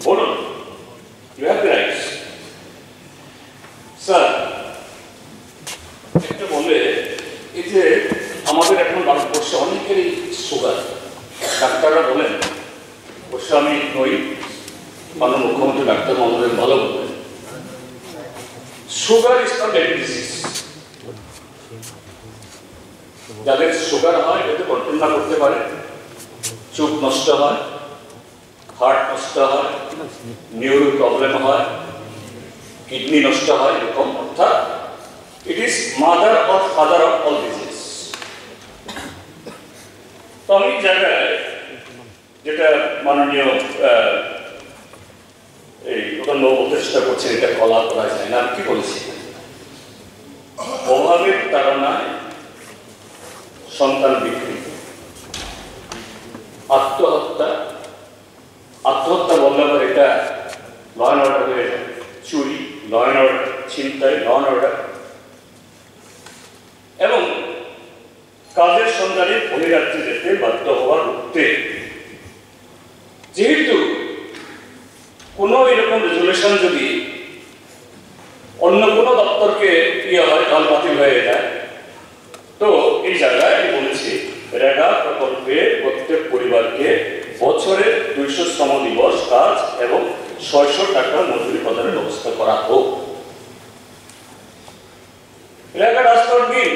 বলুন, you have the rights. Sir একটা বলে, এই যে আমাদের এখন ভারতবর্ষে অনেকেরই সুগার, ডাক্তাররা বলেন, অবশ্য আমি নই, মাননীয় মুখ্যমন্ত্রী ডাক্তার মহোদয় ভালো বলবেন, sugar is not a disease. যাদের সুগার হয় এতে কন্ট্রোল না করতে পারে, চোখ নষ্ট হয়, হার্ট নষ্ট হয়, নিউরো প্রবলেম হয়, কিডনি নষ্ট হয়, এরকম। অর্থাৎ it is mother or father of all disease. তো আমি জায়গায় যেটা মাননীয় এই প্রধান বলতে চেষ্টা করছেন, এটা কলা করা যায় না, আমি কি বলছি, অভাবের তাড়নায় সন্তান বিক্রি, আত্মহত্যা বললে আবার এটা ল অ্যান্ড অর্ডার হয়ে যায়, চুরি, ল অ্যান্ড অর্ডার, ছিনতাই, ল অ্যান্ড অর্ডার, এবং কাজের সন্ধানে বহিরাজ্যে যেতে বাধ্য হওয়ার রুখতে যেহেতু কোনো এরকম রেজুলেশন যদি অন্য কোনো দপ্তরকে ইয়ে হয়, তাহলে বাতিল হয়ে যায়। তো এই জায়গায় আমি বলেছি রেগা প্রকল্পে প্রত্যেক পরিবারকে বছরে 200 শ্রম দিবস কাজ এবং 600 টাকা মজুরি প্রদানের ব্যবস্থা করা হোক। REGA does not mean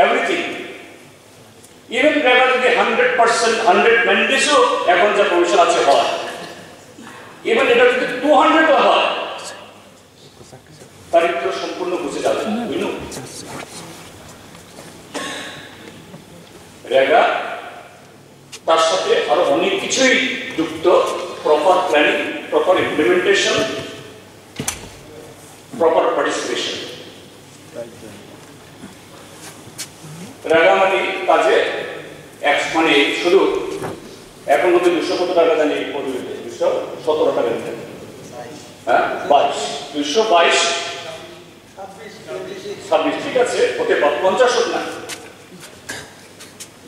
everything. Even REGA যদি 100% 100 ম্যান্ডেটসও এখন যা প্রভিশন আছে হয়, ইভেন এটা যদি 200 হয়, তারিখ সম্পূর্ণ বুঝে যাবে। রেগা তার সাথে আরো অনেক কিছুই যুক্ত, proper planning, proper implementation, proper participation. Rangamati কাজে মানে শুধু এখন মধ্যে 200 কত টাকা জানি 217 টাকা দিতেন, হ্যাঁ 222 26, ঠিক আছে, ওতে 50 হোক না,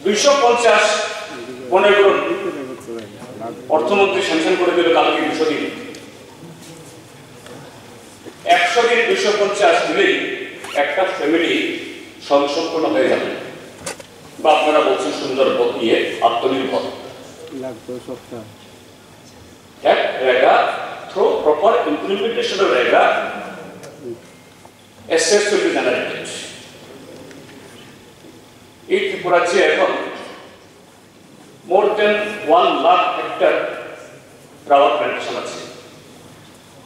250 মনে করুন অর্থমন্ত্রী স্যাংশন করে দিল কালকে 200 দিন, 100 দিন 250 দিলেই একটা ফ্যামিলি সংসম্পন্ন হয়ে যাবে, বা আপনারা বলছেন সুন্দর পথ নিয়ে আত্মনির্ভর। REGA through proper implementation of REGA assets will be generated. এই ত্রিপুরা যে এখন more than 1 lakh hectare rubber plantation আছে।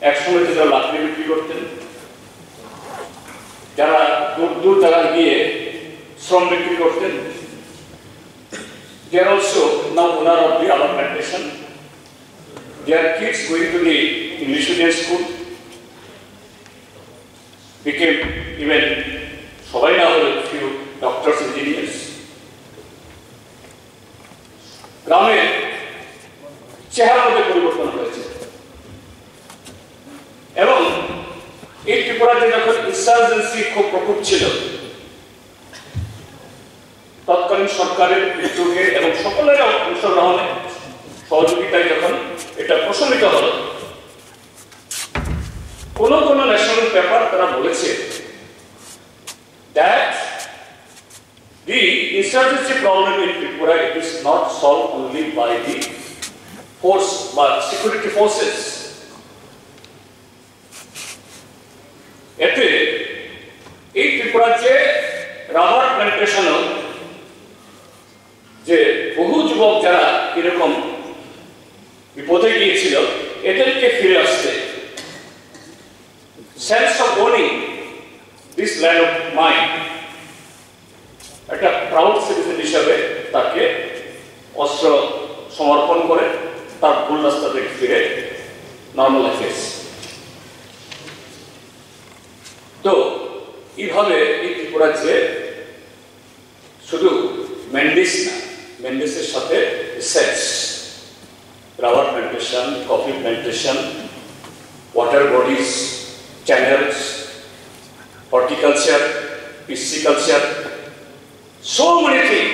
একসময় যারা লাকড়ি বিক্রি করতেন, যারা দূর দূর জায়গায় গিয়ে শ্রম বিক্রি করতেন, they are also now owner of the rubber plantation. Their kids going to the English medium school became even সবাই না হলে few doctors, engineers. গ্রামের চেহারার মধ্যে পরিবর্তন হয়েছে এবং এই ত্রিপুরাতে যখন ইনসার্জেন্সি খুব প্রকোপ ছিল, তৎকালীন সরকারের উদ্যোগে এবং সকলের অংশগ্রহণে সহযোগিতায় যখন এটা প্রশমিত হল, কোন কোন ন্যাশনাল পেপার তারা বলেছে that the insurgency problem in Tripura is not solved only by the force but security forces. এতে এই ত্রিপুরা যে রাবার প্ল্যান্টেশন যে বহু যুবক যারা এরকম বিপদে গিয়েছিল, এদেরকে ফিরে আসতে sense of owning this land of mine, একটা প্রাউড সিটিজেন হিসাবে তাকে অস্ত্র সমর্পণ করে তার ভুল রাস্তা থেকে ফিরে নর্মাল লাইফে। তো এইভাবে এই ত্রিপুরা যে শুধু ম্যান্ডিস না, ম্যান্ডিসের সাথে research, rubber plantation, coffee plantation, water bodies, channels, horticulture, pisciculture, so many things.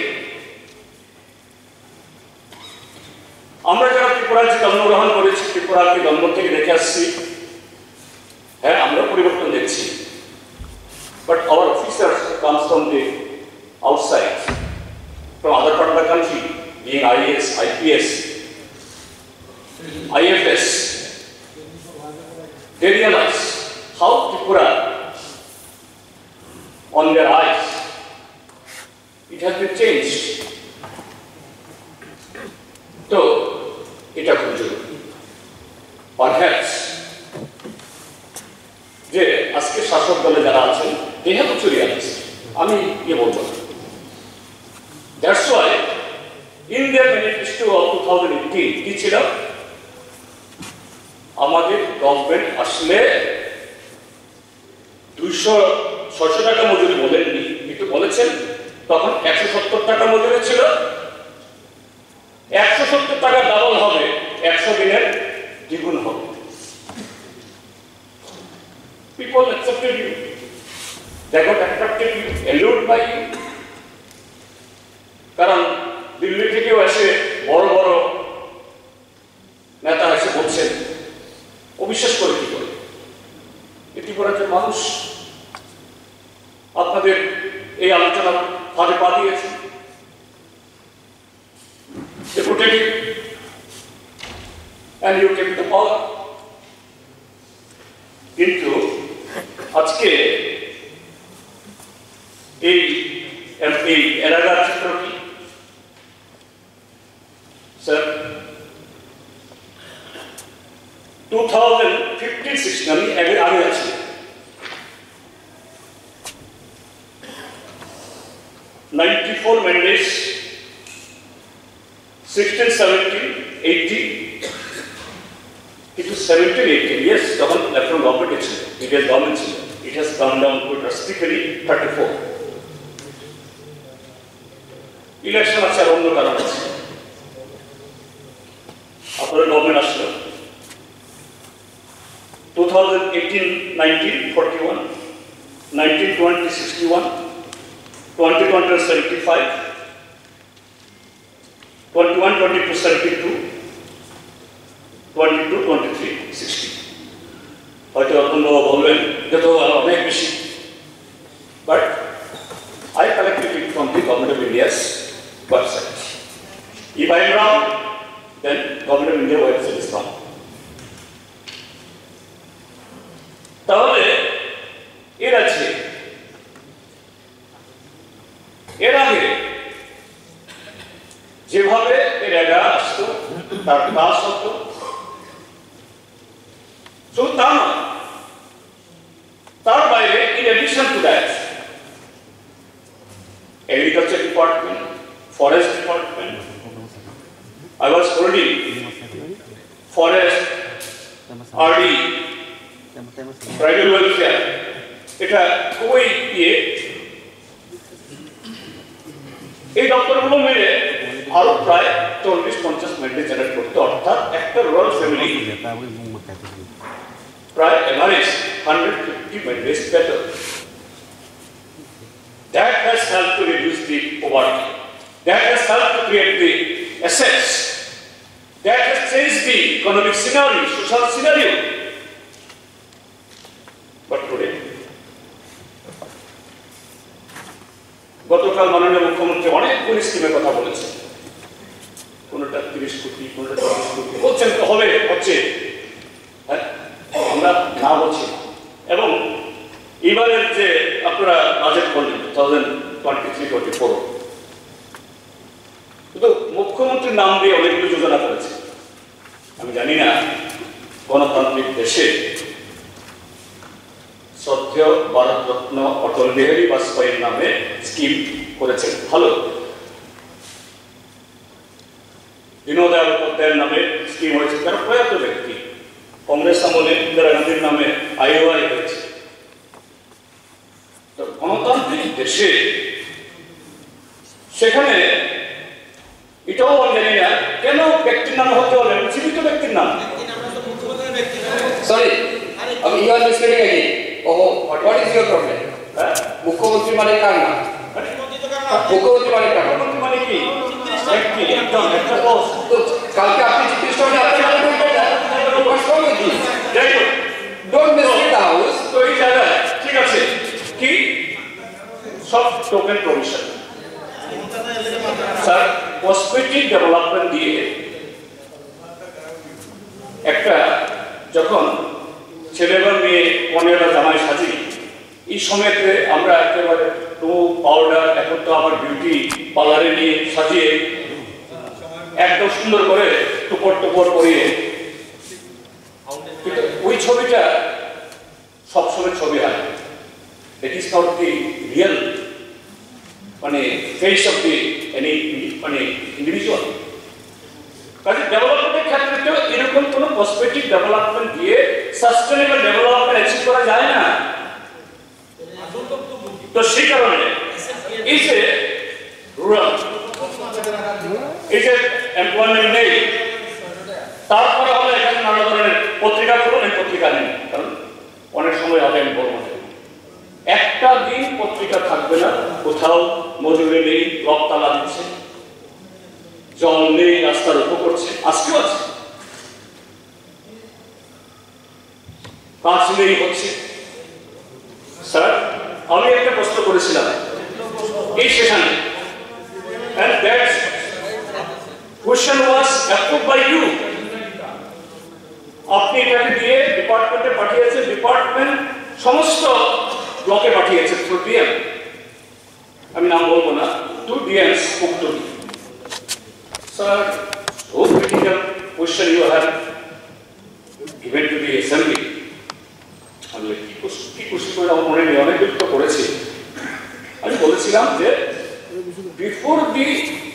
আমরা যারা ত্রিপুরাতে জন্মগ্রহণ করেছি, ত্রিপুরাকে জন্ম থেকে দেখে আসছি, হ্যাঁ আমরা পরিবর্তন দেখছি, but our officers comes from the outside, from other part of the country, being IAS, IPS, IFS. They realize how Tripura on their eyes it has been changed. So এটা খুব জরুরি। Perhaps যে আজকে শাসক দলে যারা আছেন they have to realize, আমি কি বলবো, that's why in their manifesto of 2018 কি ছিল, আমাদের গভর্নমেন্ট আসলে 200-600 টাকা মজুরি বলেননি, কিন্তু বলেছেন তখন 170 টাকা মজুরি ছিল, 170 টাকা ডাবল হবে, 100 দিনের দ্বিগুণ হবে। People accepted you, they got attracted you, allured by you, কারণ দিল্লি থেকেও এসে বড় বড় নেতা এসে বলছেন, অবিশ্বাস করে কি করে ত্রিপুরাতে মানুষ আপনাদের এই আলোচনা ফাঁদে পা দিয়েছে, they protect you and you came to power. কিন্তু আজকে এই এলাকার চিত্র কি স্যার, 2015-16 আমি আগে আছি, 94 mandates 16, 17, 18, it was 17, 18, yes, তখন লেফটেন্যান্ট গভর্নমেন্ট ছিল, ইন্ডিয়ান গভর্নমেন্ট ছিল। It has come down to drastically 34. Election আছে আর অন্য কারণ আছে। আপনার গভর্নমেন্ট আসলো 2018, 19, 41, 19, 20, 61, 20, 20, 75, 21, 22, 72, 22, 23, 60. হয়তো আপনারা বলবেন যে তো অনেক বেশি, but I collected it from the Government of India's website. If I am wrong, then Government of India website is wrong. তাহলে এর আছে, এর আগে যেভাবে এর আগে আসতো তার কাজ হতো, শুধু তা নয়, তার বাইরে in addition to that, agriculture department, forest department, I was holding forest, RD, tribal welfare, এটা খুবই এই দপ্তরগুলো মিলে আরো প্রায় 40-50 মেন্টেন জেনারেট করতে, অর্থাৎ একটা রুরাল ফ্যামিলি প্রায় এভারেজ 150 মেন্টেন পেত। That has helped to reduce the poverty. That has helped to create the assets. That has changed the economic scenario, social scenario. But today, গতকাল মাননীয় মুখ্যমন্ত্রী অনেকগুলি স্কিমের কথা বলেছেন, কোনটা 30 কোটি, কোনটা 40 কোটি বলছেন, তো হবে, হচ্ছে, আমরা না বলছি। এবং এবারের যে আপনারা বাজেট করলেন 2023-24, কিন্তু মুখ্যমন্ত্রীর নাম দিয়ে অনেকগুলো যোজনা করেছে। আমি জানি না গণতান্ত্রিক দেশে শ্রদ্ধেয় ভারতরত্ন অটল বিহারী বাজপেয়ীর নামে স্কিম করেছেন, ভালো। দীনদয়াল উপাধ্যায়ের নামে স্কিম হয়েছে, তারা প্রয়াত ব্যক্তি। কংগ্রেস আমলে ইন্দিরা গান্ধীর নামে IOI হয়েছে। গণতান্ত্রিক দেশে সেখানে এটাও আমি জানি না কেন ব্যক্তির নাম হতে হবে, জীবিত ব্যক্তির নাম। Sorry, you are misleading again. Oh, what is your problem? মুখ্যমন্ত্রী মানে কার নাম? মুখ্যমন্ত্রী মানে কার নাম? মুখ্যমন্ত্রী মানে কি? ব্যক্তি, একজন, একটা পোস্ট। কালকে আপনি চিফ মিনিস্টার আপনি নাম বলবেন না। What's wrong with you? যাই হোক, Don't mislead the house. তো এই জায়গায় ঠিক আছে কি soft token provision, sir cosmetic development দিয়ে একটা যখন ছেলে বা মেয়ে কনেরা জামাই সাজি, এই সময়তে আমরা একেবারে পাউডার, এখন তো আবার বিউটি পার্লারে নিয়ে সাজিয়ে একদম সুন্দর করে টুপর টুপর করিয়ে, কিন্তু ওই ছবিটা সবসময় ছবি হয়। That is not the real face of the any individual. কাজে ডেভেলপমেন্টের ক্ষেত্রে এরকম কোনো কসমেটিক ডেভেলপমেন্ট দিয়ে সাস্টেনেবল ডেভেলপমেন্ট অ্যাচিভ করা যায় না। তো সেই কারণে এই যে রুরাল, এই যে এমপ্লয়মেন্ট নেই, তারপরে হলো এখানে নানা ধরনের পত্রিকা করুন, এই পত্রিকা নেই, কারণ অনেক সময় হবে আমি বলবো একটা দিন পত্রিকা থাকবে না, কোথাও মজুরি নেই, ব্লক তালা দিচ্ছে, জল নেই, রাস্তার উপর করছে, আজকেও আছে, কাজ নেই হচ্ছে। স্যার আমি একটা প্রশ্ন করেছিলাম এই সেশনে, and that question was approved by you. আপনি এটাকে দিয়ে ডিপার্টমেন্টে পাঠিয়েছেন, ডিপার্টমেন্ট সমস্ত ব্লকে পাঠিয়েছে থ্রু ডিএম, আমি নাম বলবো না, টু ডিএমস উত্তর। Sir so critical question you have given to the assembly. আমি কি খুশি করে আমার মনে নেই, অনেক কিছু তো করেছি। আমি বলেছিলাম যে বিফোর দি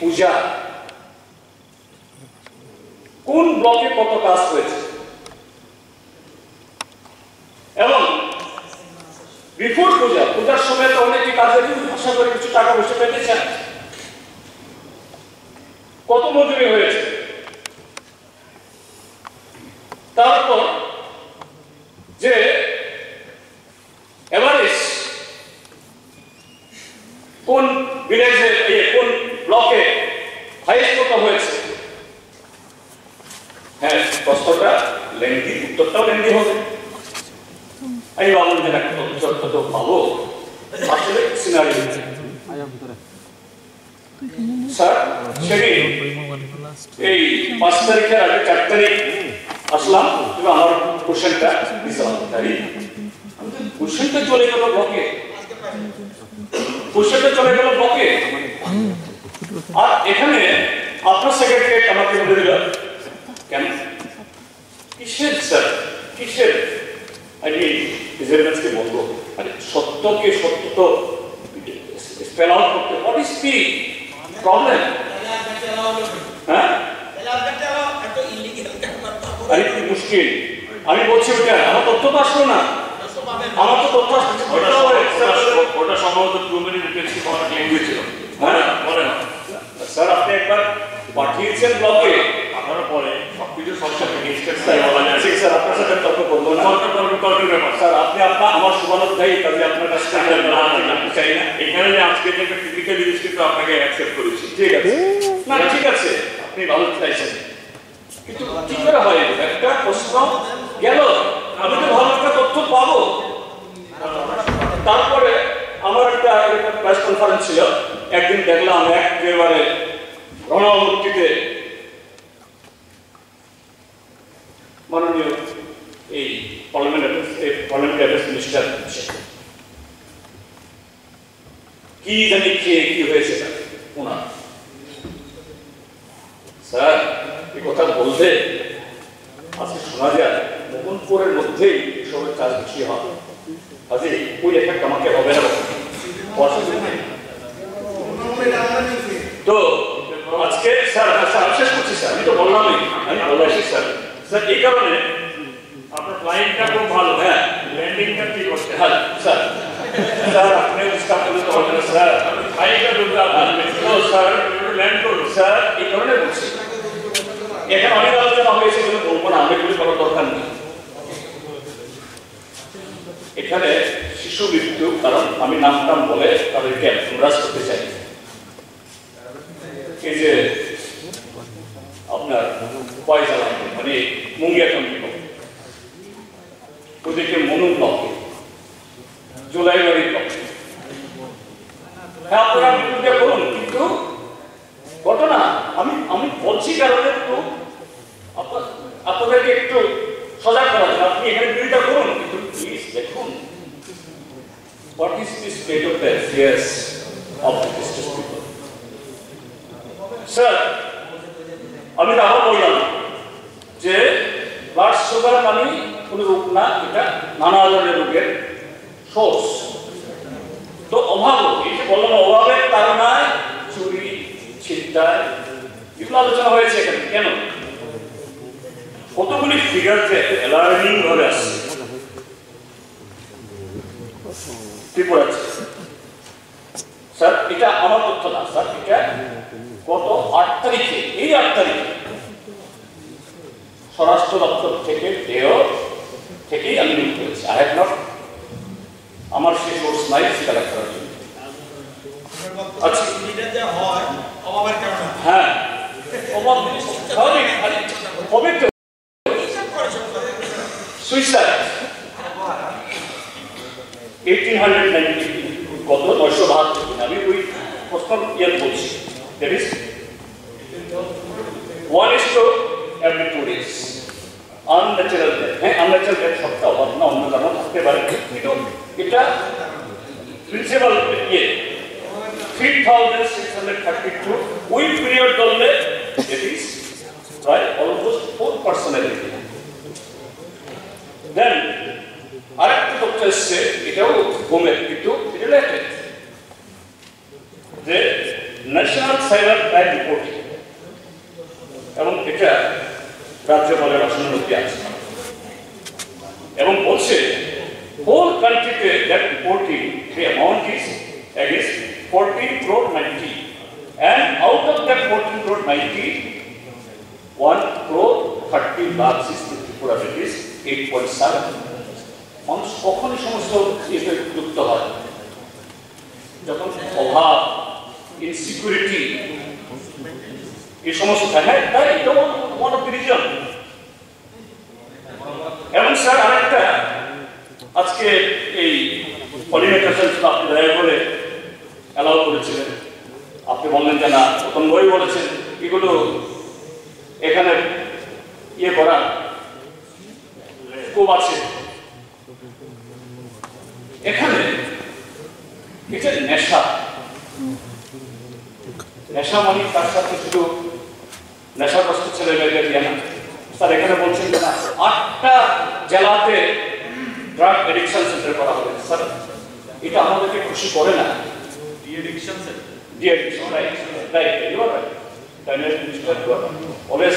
পূজা কোন ব্লকে কত কাজ হয়েছে এবং বিফোর পূজার সময় তো অনেকে কাজে আশা করে কিছু টাকা পয়সা পেতে চান, কত মজুরি হয়েছে, তারপর যে এভারেজ কোন ভিলেজে কোন ব্লকে হাইয়েস্ট কত হয়েছে। হ্যাঁ, প্রশ্নটা লেন্দি, উত্তরটাও লেন্দি হবে। আমি ভাবলাম যে একটা উত্তরটা তো পাবো, আসলে সিনারিও স্যার সেদিন এই 5 তারিখের আগে 4 তারিখ আসলাম, কিন্তু আমার কোশ্চেনটা কোশ্চেনটা চলে গেল ব্লকে, কোশ্চেনটা চলে গেল ব্লকে। আর এখানে আপনার সেক্রেটারি আমাকে বলে দিল কেন, কিসের স্যার, কিসের আমি রিজার্ভেন্সকে বলবো, মানে সত্যকে সত্য তো স্পেল আউট করতে, হোয়াট ইজ দি প্রবলেম? হ্যাঁ, আরে কি মুশকিল, আমি বলছি ওটা আমার তথ্য তো আসলো না, আমার তো তথ্য ওটা সম্ভবত 2 মিনিট বেশি করা ল্যাঙ্গুয়েজ ছিল। স্যার আপনি একবার পাঠিয়েছেন ব্লকে, আপনারা পরে সবকিছু সবসাথে নিশ্চয় বলা যায়। স্যার আপনার সাথে তর্ক করবো না, তর্কের ব্যাপার। স্যার আপনি আমার শুভানুধ্যায়ী, কাজে আপনার কাছ থেকে জানতে চাই না। এখানে যে আজকে যে একটা টিপিক্যাল জিনিস কিন্তু আপনাকে অ্যাকসেপ্ট করেছি, ঠিক আছে না, ঠিক আছে আপনি ভালো চাইছেন, কিন্তু কি করে হয় একটা প্রশ্ন গেল, আমি তো ভালো একটা তথ্য পাবো। তারপরে আমার একটা প্রেস কনফারেন্স ছিল, একদিন দেখলাম একেবারে রণমূর্তিতে মাননীয় এই পার্লামেন্ট অ্যাফেয়ার্স মিনিস্টার কি জানি খেয়ে কি হয়েছে ওনার। স্যার এই কথা বলতে আজকে শোনা যায় মোহনপুরের মধ্যেই এসবের কাজ বেশি হয়, কাজে ওই এফেক্ট আমাকে হবে না। তো আজকে স্যার শেষ করছি স্যার, আমি তো বললামই, আমি বলেছি স্যার। স্যার এই কারণে আপনার ফ্লাইটটা খুব ভালো, হ্যাঁ ল্যান্ডিংটা ঠিক হচ্ছে। হ্যাঁ স্যার, স্যার আপনি স্টাফ করলে তো হবে না স্যার, ফ্লাইটটা দুটো স্যার ল্যান্ড করবো। স্যার এই কারণে বলছি, এখানে অনেক আলোচনা হয়েছে কিন্তু বলবো না, অনেকগুলি করার দরকার নেই। এখানে শিশু মৃত্যু, কারণ আমি নাম বলে তাদেরকে অনুরাজ করতে চাই। এই যে আপনার পয়সালা মানে মুঙ্গিয়া কমিটি, ওদেরকে মনু ব্লকে, জুলাইবাড়ি ব্লকে, হ্যাঁ আপনারা বিরোধিতা করুন, কিন্তু ঘটনা আমি বলছি কারণে একটু আপনাদেরকে একটু সজাগ করা যায়। আপনি এখানে বিরোধিতা করুন, কিন্তু প্লিজ দেখুন what is the state of the affairs of the district people. Sir আমি আবার বললাম যে ব্লাড সুগার মানে কোনো রোগ না, এটা নানা ধরনের রোগের সোর্স। তো অভাব, এই যে বললাম অভাবের কারণে চুরি ছিনতাই এগুলো আলোচনা হয়েছে এখানে। কেন কতগুলি ফিগার যে অ্যালার্মিং ভাবে আসছে ত্রিপুরা। স্যার এটা আমার তথ্য না স্যার, এটা গত 8 তারিখে, এই 8 তারিখে স্বরাষ্ট্র দপ্তর থেকে থেকেই আমি নিয়োগ করেছি। আই হ্যাভ নট, আমার সেই সোর্স নাই কালেক্ট করার জন্য। আচ্ছা হ্যাঁ, অভাব সুইসাইড 1890 কত 972, আমি ওই প্রশ্ন বলছি। That is 1:every 2 days unnatural death. হ্যাঁ, আনন্যাচারাল ডেথ সবটা অভাব না, অন্য কারণ থাকতে পারে, কিন্তু এটা প্রিন্সিপাল 3632 ওই পিরিয়ড ধরলে ইট ইজ প্রায় অলমোস্ট 4% এর। দেন আরেকটা তথ্য এসছে, এটাও হোমের কিন্তু রিলেটেড, যে ন্যাশনাল সাইবার ক্রাইম রিপোর্টিং, এবং এটা রাজ্যপালের ভাষণের আছে এবং বলছে হোল কান্ট্রিতে that reporting the amount is against 14 crore 90 and out of that 14 crore 90 1 crore 30 lakhs is Tripura, it is 8.7. মানুষ কখনই সমস্ত এতে যুক্ত হয় যখন অভাব ইনসিকিউরিটি এই সমস্ত থাকে তাই এটা ওয়ান অফ দ্য রিজন। এবং স্যার আরেকটা আজকে এই পলিমেটার আপনি দয়া করে অ্যালাউ করেছিলেন, আপনি বললেন যে না প্রথমই বলেছেন এগুলো এখানে ইয়ে করা স্কোপ আছে। এখানে এটা নেশা, নেশা মানে তার সাথে শুধু নেশাগ্রস্ত ছেলে মেয়েদের দিয়ে না। স্যার এখানে বলছেন যে না 8টা জেলাতে ড্রাগ এডিকশন সেন্টার করা হবে। স্যার এটা আমাদেরকে খুশি করে না। De-addiction centre, de-addiction, right right, you are right, finance minister you are always.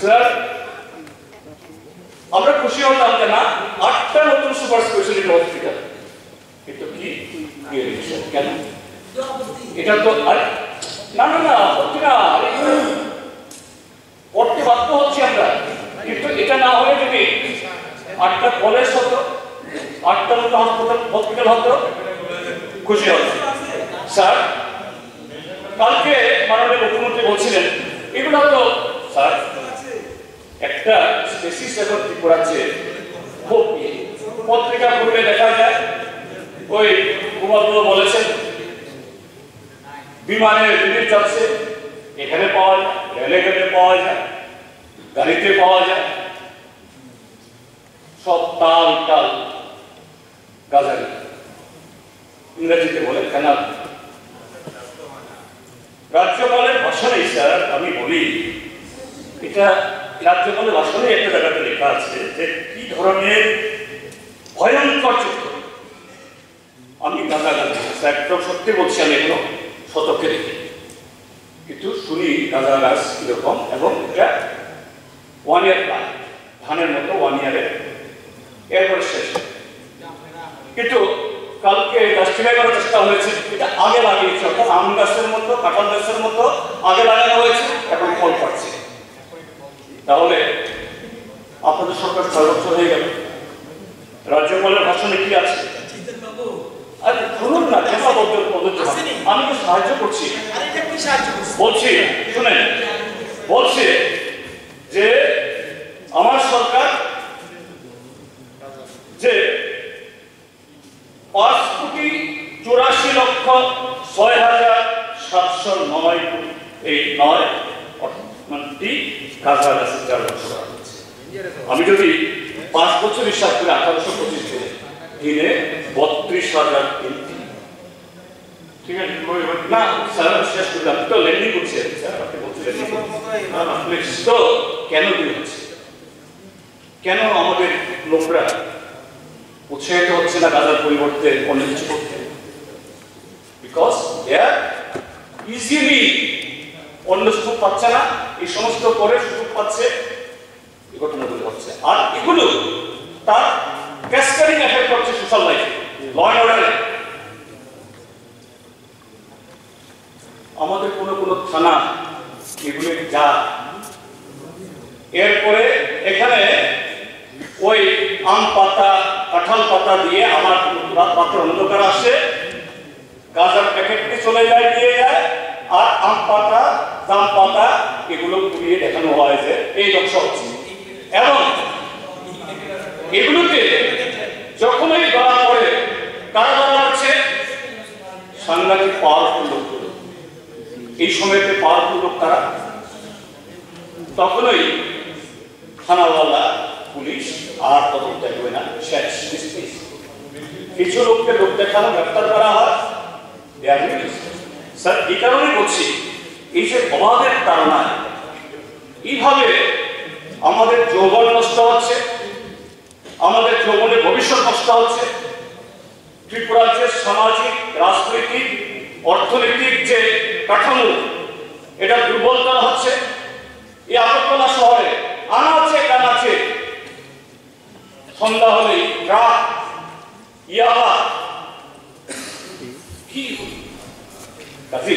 Sir আমরা খুশি হলাম যে না 8টা নতুন সুপার স্পেশালিটি হসপিটাল, কিন্তু কি ডি-এডিকশন কেন? এটা তো আরে না না না হচ্ছে না, করতে বাধ্য হচ্ছি আমরা, কিন্তু এটা না হলে যদি 8টা কলেজ হতো, 8টা মতো হসপিটাল হতো, খুশি হতো। স্যার কালকে মাননীয় মুখ্যমন্ত্রী বলছিলেন এগুলো তো স্যার একটা স্পেসিস এখন ত্রিপুরাচ্ছে খুব পত্রিকা পড়লে দেখা যায় ওই কুমারগুলো বলেছেন বিমানে রিলিজ যাচ্ছে, এখানে পাওয়া যায়, রেলগেটে পাওয়া যায়, গাড়িতে পাওয়া যায়, সব তাল টাল গাজারি, ইংরেজিতে বলে ক্যানাল। রাজ্যপালের ভাষণে স্যার আমি বলি এটা রাজ্যপালের ভাষণে একটা জায়গাতে লেখা আছে যে কি ধরনের ভয়ঙ্কর চিত্র। আমি গাজাগাজি একদম সত্যি বলছি, আমি এগুলো শতকে দেখি, কিন্তু শুনি গাঁজা গাছ কিরকম, এবং এটা 1 ইয়ার প্ল্যান, ধানের মতো 1 ইয়ারে এরপরে শেষ। কিন্তু কালকে জাস্টিফাই করার চেষ্টা হয়েছে এটা আগে লাগিয়েছে, অর্থাৎ আম গাছের মতো কাঁঠাল গাছের মতো আগে লাগানো হয়েছে, এখন ফল পাচ্ছে। তাহলে আপনাদের সরকার 6 বছর হয়ে গেল, রাজ্যপালের ভাষণে কি আছে? আরে শুনুন না, আমি তো সাহায্য করছি, বলছি শুনেন, বলছে যে আমার সরকার যে 5,84,6,709 এই 9টি গাঁজা গাছের চার বছর করা হচ্ছে। আমি যদি 5 বছর হিসাব করে 1825 দিনে 32,000, ঠিক আছে না স্যার শেষ করলাম তো লেন্ডিং করছি স্যার, আপনি বলছিলেন তো কেন কি হচ্ছে, কেন আমাদের লোকরা উৎসাহিত হচ্ছে না গাজার পরিবর্তে অন্য কিছু করতে? বিকজ ইজিলি অন্য সুযোগ পাচ্ছে না, এই সমস্ত করে সুযোগ পাচ্ছে, এই ঘটনাগুলো হচ্ছে। আর এগুলো তার ক্যাসকেডিং এফেক্ট হচ্ছে সোশ্যাল লাইফে, ল অ্যান্ড অর্ডারে। আমাদের কোনো থানা এগুলো যা, এরপরে এখানে ওই আম পাতা কাঁঠাল পাতা দিয়ে আমার পাত্র অন্ধকার আসে, গাজার প্যাকেটটি চলে যায়, দিয়ে যায়, আর আম পাতা জাম পাতা এগুলো পুড়িয়ে দেখানো হয় যে এই ধ্বংস হচ্ছে। এবং এগুলোতে যখনই ধরা পড়ে কারা ধরা হচ্ছে? সাংঘাতিক পাওয়ারফুল লোকগুলো। এই সময়তে পাওয়ারফুল লোক তারা, তখনই থানাওয়ালা পুলিশ আর তদন্ত করবে না, শেষ। কিছু লোককে লোক দেখানো গ্রেফতার করা হয়। স্যার এই কারণে বলছি, এই যে অভাবের তাড়নায় এইভাবে আমাদের যৌবন নষ্ট হচ্ছে, আমাদের যৌবনের ভবিষ্যৎ নষ্ট হচ্ছে, ত্রিপুরার যে সামাজিক রাজনৈতিক অর্থনৈতিক যে কাঠামো এটা দুর্বল করা হচ্ছে, সন্ধ্যা হলেই ট্রাক ইয়াবা কি কাজে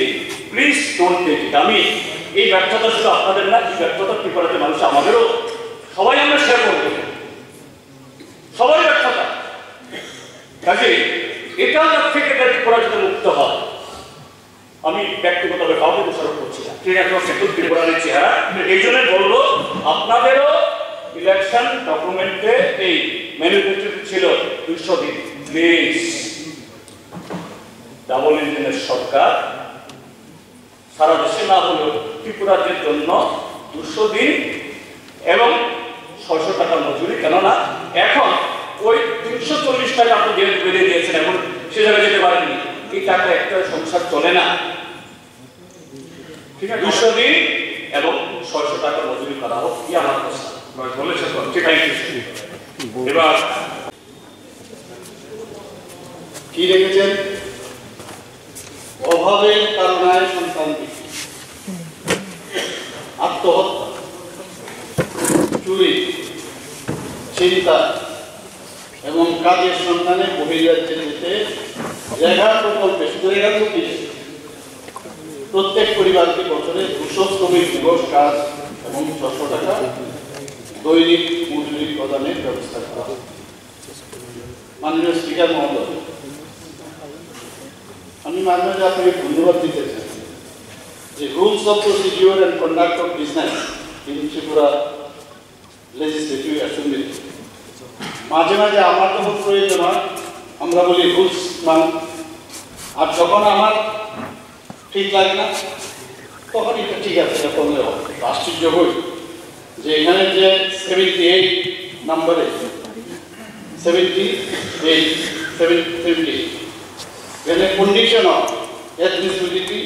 প্লিজ ডোন্ট টেক ইট। আমি এই ব্যর্থতা শুধু আপনাদের না, এই ব্যর্থতা ত্রিপুরাতে মানুষ আমাদেরও, সবাই আমরা শেয়ার করবো, সবাই ব্যর্থতা। কাজে এটা থেকে ত্রিপুরা যদি মুক্ত হয়, আমি ব্যক্তিগতভাবে কাউকে দোষারোপ করছি না, ঠিক আছে সেতুল ত্রিপুরার চেহারা। এই জন্য বলবো আপনাদেরও ইলেকশন ডকুমেন্টে এই ম্যানিফেস্টো ছিল 200 দিন। প্লিজ, ডাবল ইঞ্জিনের সরকার সারা দেশে না হলেও ত্রিপুরাদের জন্য 200 দিন এবং 600 টাকা মজুরি। কেননা এখন ওই 340 টাকা আপনি বেঁধে দিয়েছেন, এখন সে জায়গায় যেতে পারেননি, এই টাকা একটা সংসার চলে না। ঠিক আছে, 200 দিন এবং 600 টাকা মজুরি করা হোক, কি আমার প্রশ্ন বলেছেন। ঠিক আছে, এবার কি রেখেছেন? অভাবের কারণে সন্তান বৃদ্ধি, আত্মহত্যা, চুরি, চিন্তা এবং কাজের সন্ধানে বহির্রাজ্যে যেতে রেখা প্রকল্পে, শুধু রেখা তো কি, প্রত্যেক পরিবারকে বছরে 200 শ্রমিক দিবস কাজ এবং 600 টাকা দৈনিক মজুরি প্রদানের ব্যবস্থা করা। মাননীয় স্পিকার মহোদয়, আমি মাননীয় আপনাকে ধন্যবাদ দিতে চাই যে rules of procedure and conduct of business in Tripura legislative assembly, মাঝে মাঝে আমার যখন প্রয়োজন হয় আমরা বলি রুলস মান, আর যখন আমার ঠিক লাগে না তখন এটা ঠিক আছে, এটা করলে হবে। আশ্চর্য হই যে এখানে যে 78 নম্বরে 70 when a condition of admissibility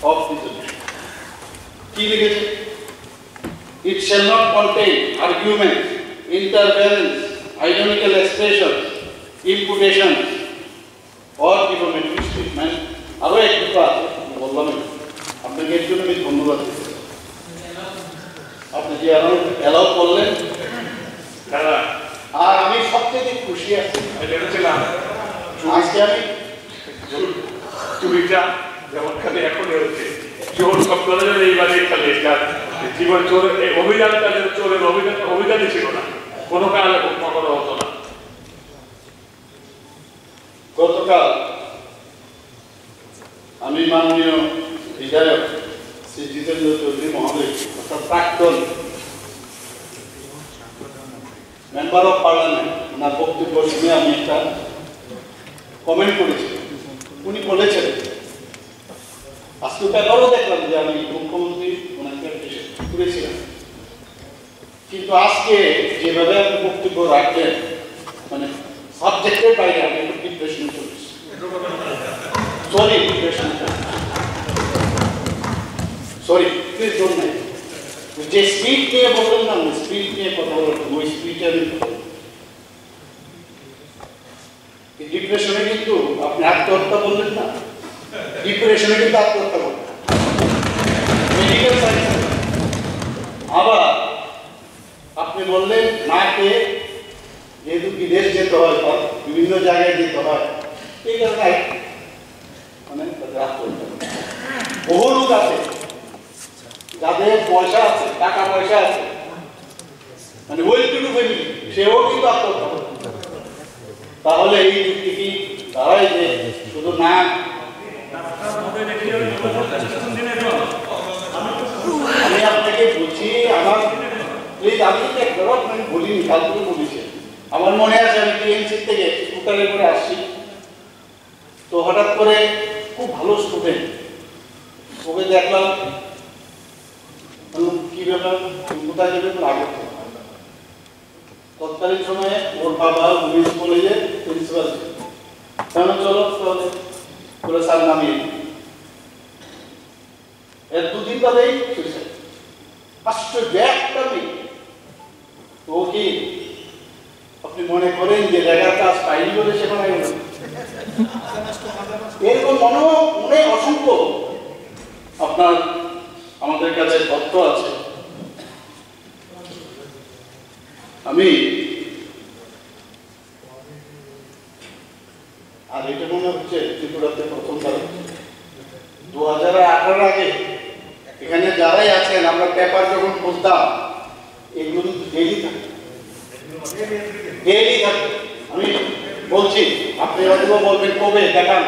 of dissolution, কি লিখেছে? It shall not contain argument, interference, ironical expression, imputation or defamatory statement. আরো একটু আছে বললাম, আপনাকে এর জন্য আমি ধন্যবাদ দিচ্ছি। আপনি যে অ্যালাউ করলেন, আর আমি সবথেকে খুশি আছি আজকে আমি চুরিটা যেমন খালি এখনই হচ্ছে, চোর সব করে যাবে এইবারে খালি জীবন চোরের এই অভিযানটা যেন চোরের অভিযানই ছিল না, কোনো কালে কখনো হতো না। গতকাল আমি মাননীয় বিধায়ক শ্রী জিতেন্দ্র চৌধুরী মহোদয়, অর্থাৎ প্রাক্তন মেম্বার অফ পার্লামেন্ট, ওনার বক্তব্য শুনে আমি একটা কমেন্ট করেছি। উনি বলেছেন, আজকে পেপারও দেখলাম যে আমি মুখ্যমন্ত্রী ওনাকে করেছিলাম, কিন্তু আজকে যেভাবে আপনি বক্তব্য রাখলেন, মানে সাবজেক্টের বাইরে আমি একটু ডিপ্রেশন চলেছি। Sorry, depression sorry, please don't mind. যে স্পিড নিয়ে বললেন না, ওই স্পিড নিয়ে কথা বললাম, ওই স্পিডে আমি ডিপ্রেশনে কিন্তু আপনি আত্মহত্যা বললেন না, ডিপ্রেশনে কিন্তু আত্মহত্যা বললেন মেডিকেল সায়েন্স। আবার আপনি বললেন না কে যেহেতু বিদেশ যেতে হয়, বিভিন্ন জায়গায় যেতে হয়, এই কারণে মানে বহু লোক আছে যাদের পয়সা আছে, টাকা পয়সা আছে, মানে ওয়েল টু ডু ফ্যামিলি, সেও কিন্তু আত্মহত্যা করে। তাহলে এই যুক্তি কি দাঁড়ায় যে শুধু না আমি আপনাকে বলছি, আমার প্লিজ আমি একবার আপনাকে বলিনি, কালকে বলেছি, আমার মনে আছে আমি টিএমসি থেকে স্কুটারে করে আসছি, তো হঠাৎ করে খুব ভালো স্টুডেন্ট, ওকে দেখলাম, কি ব্যাপার কোথায় যাবে আগে। তৎকালীন সময়ে ওর বাবা উইমেন্স কলেজের প্রিন্সিপাল ছিল, কেন চলো তাহলে বলে স্যার নামিয়ে, এর দুদিন বাদেই সুইসাইড। আশ্চর্য একটা মেয়ে, ও কি আপনি মনে করেন যে জায়গার কাজ পাইনি বলে সে মারা গেল? এরকম মনে অসংখ্য আপনার আমাদের কাছে তথ্য আছে। আমি আর এটা মনে হচ্ছে ত্রিপুরাতে প্রথমবার 2018 আগে এখানে যারাই আছেন আমরা পেপার যখন খুলতাম এগুলো ডেইলি থাকে আমি বলছি আপনি হয়তো বলবেন কবে দেখান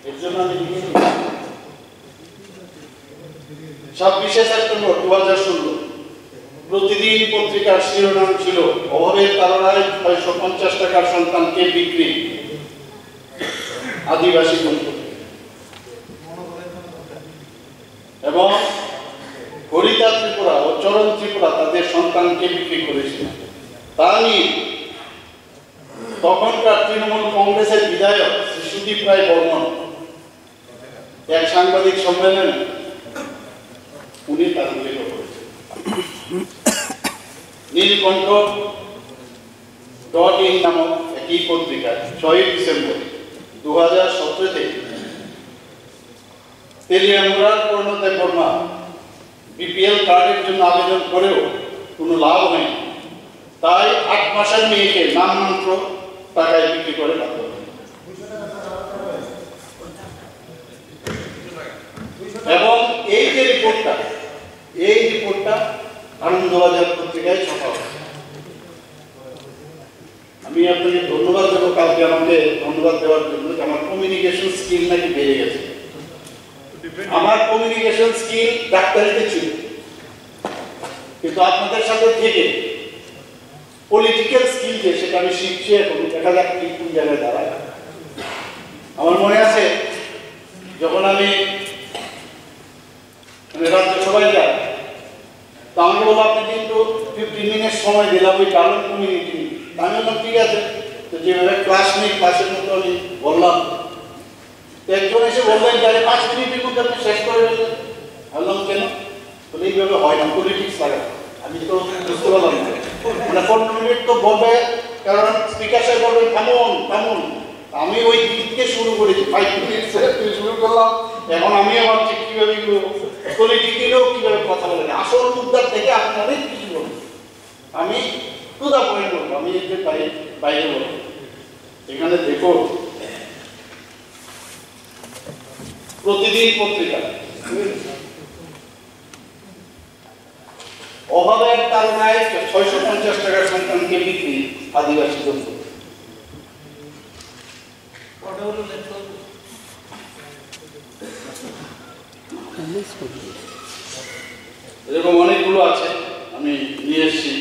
এর জন্য আমি 26শে সেপ্টেম্বর 2016 প্রতিদিন পত্রিকার শিরোনাম ছিল অভাবের তাড়নায় 650 টাকার সন্তানকে বিক্রি আদিবাসী দম্পতি এবং হরিতা ত্রিপুরা ও চরণ ত্রিপুরা তাদের সন্তানকে বিক্রি করেছিল। তা নিয়ে তখনকার তৃণমূল কংগ্রেসের বিধায়ক শ্রী সুদীপ রায় বর্মন এক সাংবাদিক সম্মেলনে উনি তার উল্লেখ করেছেন। নীলকণ্ঠ.in নামক একই পত্রিকা 6 ডিসেম্বর 2017-তে তেলিয়ামুড়ার পূর্ণতা বর্মা বিপিএল কার্ডের জন্য আবেদন করেও কোনো লাভ হয়নি, তাই 8 মাসের মেয়েকে নামমাত্র টাকায় বিক্রি করে বাধ্য হল। এবং এই যে রিপোর্টটা আনন্দবাজার পত্রিকায় ছাপা হয়। আমি আপনাকে ধন্যবাদ দেবো কালকে আমাকে ধন্যবাদ দেওয়ার জন্য যে আমার কমিউনিকেশন স্কিল নাকি বেড়ে গেছে। আমার কমিউনিকেশন স্কিল ডাক্তারিতে ছিল, কিন্তু আপনাদের সাথে থেকে পলিটিক্যাল স্কিল যে সেটা আমি শিখছি এখন, দেখা যাক কি কোন জায়গায় দাঁড়ায়। আমার মনে আছে যখন আমি রাজ্যসভায় যাই, তা আমাকে বললো আপনি কিন্তু 15 মিনিট সময় দিলাম ওই ডাউন কমিউনিটি। আমি বললাম ঠিক আছে, তো যেভাবে ক্লাস নেই ক্লাসের মতো আমি বললাম। একজন এসে বললেন যে 5 মিনিটের মধ্যে আপনি শেষ করে ফেললেন। বললাম কেন? বলে এইভাবে হয় না, পলিটিক্স লাগে। আমি তো বুঝতে পারলাম না, মানে 15 মিনিট তো বলবে, কারণ স্পিকার সাহেব বলবেন থামুন। আমি ওই দিক থেকে শুরু করেছি, 5 মিনিট শুরু করলাম। এখন আমিও ভাবছি কিভাবে পলিটিক্যালও কিভাবে কথা বলেন, আসল মুদ্রার থেকে আপনি অনেক কিছু বলবেন। আমি টু দা পয়েন্ট বলবো, আমি এর বাইরে বলবো। এখানে দেখো প্রতিদিন পত্রিকা অভাবের তাড়নায় 650 টাকার সন্তানকে বিক্রি আদিবাসী দম্পতি। এরকম অনেকগুলো আছে, আমি নিয়ে এসেছি।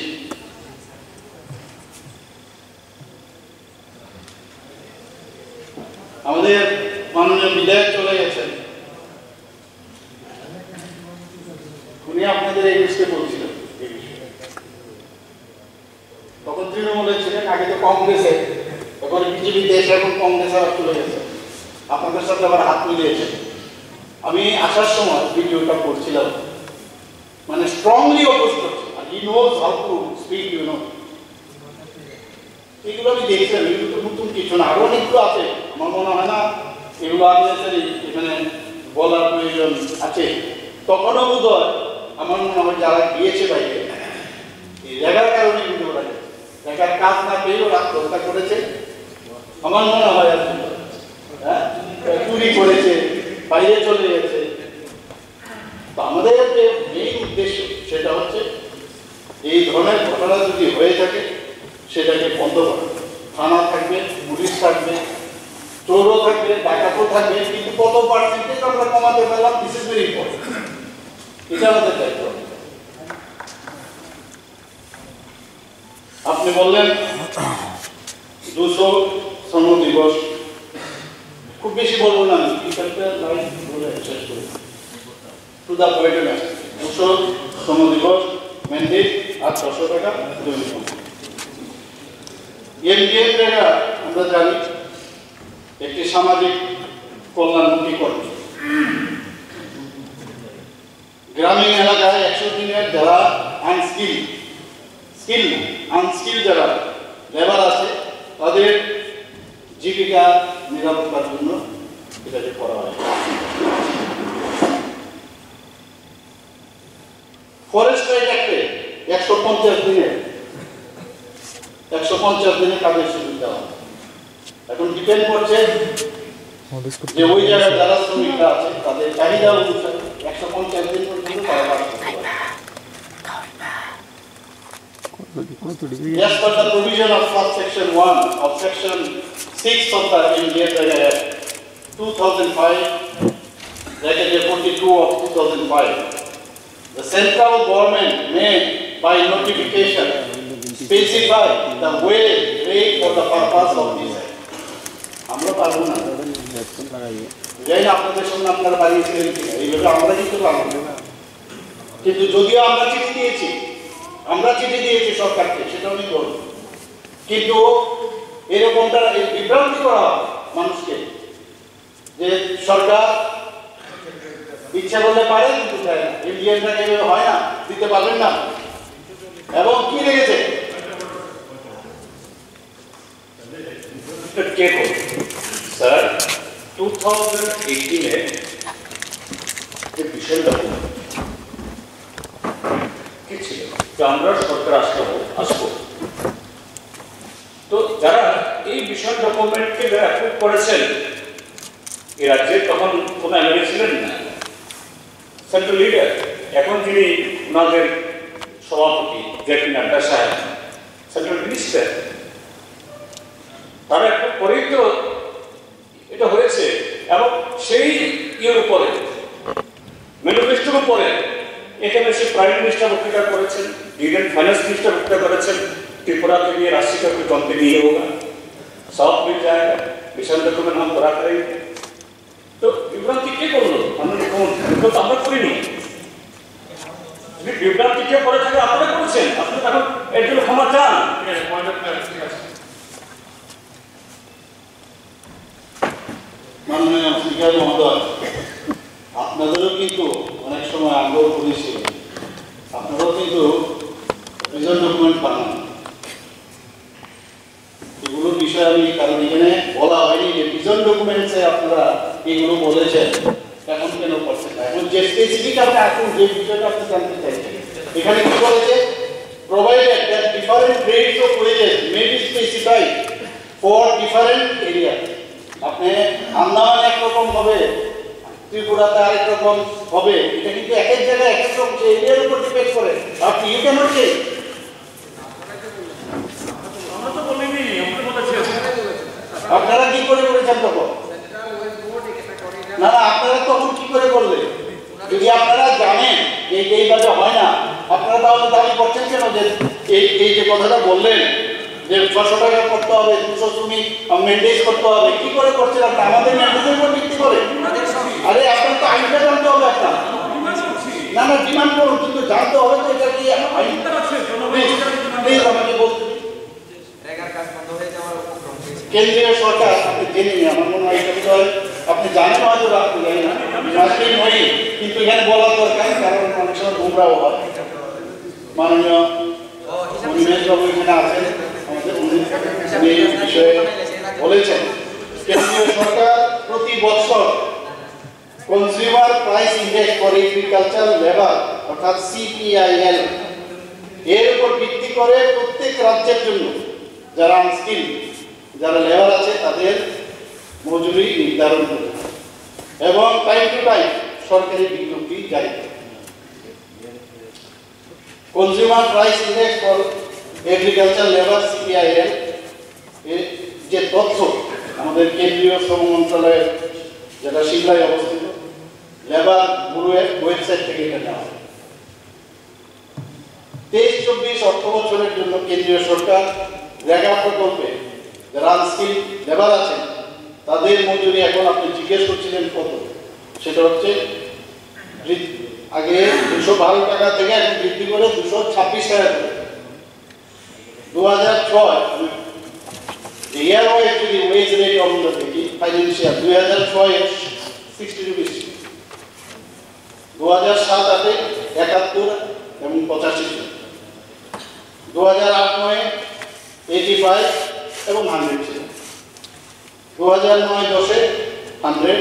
আমাদের মাননীয় বিধায়ক চলে গেছেন, উনি আপনাদের এই বিষয়ে বলছিলেন। তখন তৃণমূলে ছিলেন, আগে তো কংগ্রেসে, এখন বিজেপিতে এসে এখন কংগ্রেস আবার চলে গেছে, আপনাদের সাথে আবার হাত মিলিয়েছে। আমি আসার সময় ভিডিওটা করছিলাম, মানে স্ট্রংলি অপোজ করছে, আর he knows how to speak, you know. এগুলো আমি দেখছিলাম, এগুলো তো নতুন কিছু না, আরো অনেকগুলো আছে। আমার মনে হয় না এগুলো আপনাদের এখানে বলার প্রয়োজন আছে। তখনও বোধ হয় আমার মনে হয় যারা গিয়েছে বাইরে এই রেগার কারণে ভিডিওটা রেগার কাজ না পেয়েও আত্মহত্যা করেছে আমার মনে হয়। আর হ্যাঁ, চুরি করেছে, বাইরে চলে গেছে। তো আমাদের যে মেইন উদ্দেশ্য সেটা হচ্ছে এই ধরনের ঘটনা যদি হয়ে থাকে সেটাকে বন্ধ করা। থানা থাকবে, পুলিশ থাকবে, চোরও থাকবে, ডাকাতও থাকবে, কিন্তু কত পার্সেন্টেজ আমরা কমাতে পারলাম, দিস ইজ ভেরি ইম্পর্টেন্ট। এটা আমাদের দায়িত্ব। আপনি বললেন 200 শ্রম দিবস, খুব বেশি বলবো না, আমি শেষ করি। টু দা পয়েন্ট, 200 শ্রম দিবস ম্যান্ডেট আর 600 টাকা দৈনিক। এমডিএম টাকা আমরা জানি একটি সামাজিক কল্যাণমুখী কর্ম। গ্রামীণ এলাকায় 100 দিনের যারা আনস্কিল যারা লেবার আছে তাদের জীবিকা নিরাপত্তার জন্য এটাকে করা হয়। ফরেস্ট রাইট অ্যাক্টে 150 দিনে কাজের সুযোগ দেওয়া হয়। এখন ডিপেন্ড করছে যে ওই জায়গায় যারা শ্রমিকরা আছে তাদের চাহিদা অনুসারে 150 দিন পর্যন্ত তারা কাজ করতে পারে। As per the provision of section 1 of section 6 of the Indian Act 2005, that is 42 of 2005, the central government may, by notification, specify the way, rate for the purpose of this act. আমরা পারবো না, যাই না আপনাদের সঙ্গে আপনারা বাড়িয়েছিলেন কিনা, এইভাবে আমরা কিন্তু পারবো না। কিন্তু যদিও আমরা চিঠি দিয়েছি সরকারকে, সেটা উনি করুন, কিন্তু এরকমটা বিভ্রান্তি করা মানুষকে যে সরকার ইচ্ছা করলে পারে কিন্তু দেয় না, ইন্ডিয়ানটাকে হয় না, দিতে পারবেন না। এবং কি লেগেছে কে করবে স্যার 2018 যে বিষয়টা কি ছিল যে আমরা সরকার আসবো, তো যারা এই বিষয় ডকুমেন্টকে যারা অ্যাপ্রুভ করেছেন এই রাজ্যে তখন কোনো এমএলএ ছিলেন না, সেন্ট্রাল লিডার, এখন যিনি ওনাদের সভাপতি জেপি নাড্ডা সাহেব, সেন্ট্রাল মিনিস্টার, তারা একটু পরেই তো এটা হয়েছে। এবং সেই ইয়ের উপরে ম্যানিফেস্টোর উপরে এখানে সে প্রাইম মিনিস্টার বক্তৃতা করেছেন, ইন্ডিয়ান ফাইন্যান্স মিনিস্টার বক্তৃতা করেছেন, ত্রিপুরা के लिए राशि का कोई कम नहीं होगा, सब मिल जाएगा, मिशन डॉक्यूमेंट हम करा करेंगे। तो विभ्रांति के করলো আমরা কোন তো আমরা করিনি, বিভ্রান্তি কে করে থাকে আপনারা করেছেন, আপনি তখন এর জন্য ক্ষমা চান। মাননীয় স্পিকার মহোদয়, আপনাদেরও কিন্তু অনেক সময় আগ্রহ করেছি, আপনারাও কিন্তু ভিজন ডকুমেন্ট বানান, এগুলোর বিষয়ে আমি, কারণ এখানে বলা হয়নি যে ভিজন ডকুমেন্টসে আপনারা এগুলো বলেছেন, এখন কেন করছেন না। এখন যে স্পেসিফিক আপনি এখন যে বিষয়টা আপনি জানতে চাইছেন, এখানে কি বলেছে, provided that different grades of wages may be specified for different areas. আপনি আন্দামান একরকম হবে, ত্রিপুরাতে আরেক রকম হবে, এটা কিন্তু এক এক জায়গায় এক এক রকম এরিয়ার উপর ডিপেন্ড করে। আপনি ইউ ক্যান নট চেঞ্জ। আপনারা কি করে করেছেন তখন? না না, আপনারা তখন কি করে করলেন? যদি আপনারা জানেন যে এইভাবে হয় না, আপনারা তাহলে দাবি করছেন কেন যে এই যে কথাটা বললেন যে 600 টাকা করতে হবে, 200 শ্রমিক মেনটেন করতে হবে, কি করে করছেন আপনি? আমাদের মেনটেনের উপর ভিত্তি করে? আরে আপনার তো আইনটা জানতে হবে। আপনার না না ডিমান্ড করুন, কিন্তু জানতে হবে তো এটা কি আইন। প্লিজ আমাকে বলতে কেন্দ্রীয় সরকার আপনি জেনে নিন, আমার মনে হয় এটা বিষয় আপনি জানেন, হয়তো রাখতে জানি না, নয়, কিন্তু এখানে বলা দরকার, কারণ অনেক সময় গুমরাও হয়। মাননীয় মনিমেশবাবু এখানে আছেন, আমাদের এই বিষয়ে বলেছেন, কেন্দ্রীয় সরকার প্রতি বছর consumer price index for agriculture labour অর্থাৎ CPIL এর উপর ভিত্তি করে প্রত্যেক রাজ্যের জন্য যারা আনস্কিল, যারা লেবার আছে তাদের মজুরি নির্ধারণ করে এবং টাইম টু টাইম সরকারি বিজ্ঞপ্তি জারি করে। Consumer price index for agriculture labour CPIL এর যে তথ্য আমাদের কেন্দ্রীয় শ্রম মন্ত্রণালয়ের, যেটা সিমলায় অবস্থিত, লেবার ব্যুরোর ওয়েবসাইট থেকে এটা নেওয়া হয়। 23-24 অর্থ বছরের জন্য কেন্দ্রীয় সরকার রেগা প্রকল্পে যারা আনস্কিল লেবার আছেন তাদের মজুরি, এখন আপনি জিজ্ঞেস করছিলেন কত, সেটা হচ্ছে আগে 212 টাকা থেকে এখন বৃদ্ধি করে 226 টাকা করে। 2006 ইয়ার ওয়াইজ যদি ওয়েজ রেট আমরা দেখি, ফাইন্যান্সিয়াল 2006 এর 60 রুপিস, 2007-8 71 এবং 85, 2008-9 85 এবং 100 ছিল, 2009-10 100,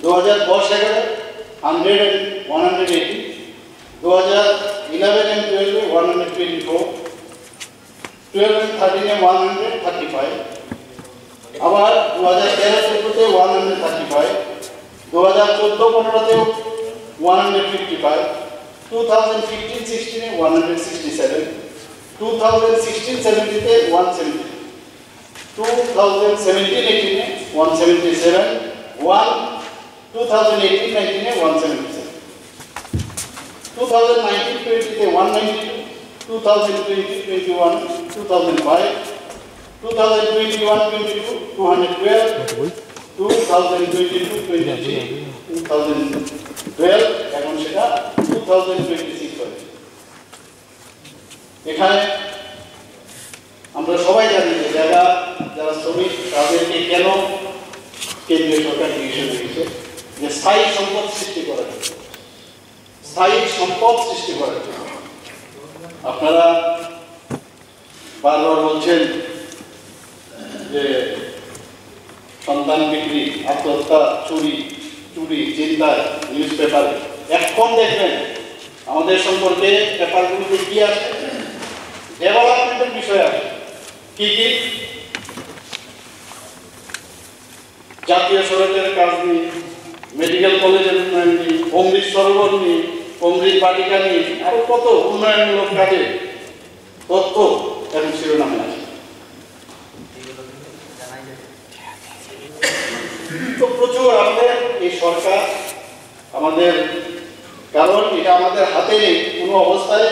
2010-11 100 and 180, 2011 and 12 124, 12 and 13 135, আবার 2013-14-তে 135, 2014-15-তেও 155, 2015-16-এ 167, 2016-17-তে 170, 2017-18-এ 177, 2018-19-এ 177, 2019-20-তে 192, 2020-21, 2005, 2021-22, 212, 2022-23, 2012, এখন সেটা 2026 হয়েছে। এখানে আমরা সবাই জানি যে যারা শ্রমিক তাদেরকে কেন কেন্দ্রীয় সরকার ডিসিশন নিয়েছে যে স্থায়ী সম্পদ সৃষ্টি করার জন্য, স্থায়ী সম্পদ সৃষ্টি করার জন্য। আপনারা বারবার বলছেন যে সন্তান বিক্রি, আত্মহত্যা, চুরি, চিন্তায়, নিউজ পেপারে এখন দেখবেন আমাদের সম্পর্কে পেপারগুলোতে কি আছে, ডেভেলপমেন্টের বিষয় আছে। কি কি? জাতীয় সড়কের কাজ নিয়ে, মেডিকেল কলেজের উন্নয়ন নিয়ে, অমৃত সরোবর নিয়ে, অমৃত বাটিকা নিয়ে, আরো কত উন্নয়নমূলক কাজে তথ্য এবং শিরোনামে আছে। তো প্রচুর আমাদের এই সরকার আমাদের, কারণ এটা আমাদের হাতে নেই কোনো অবস্থায়।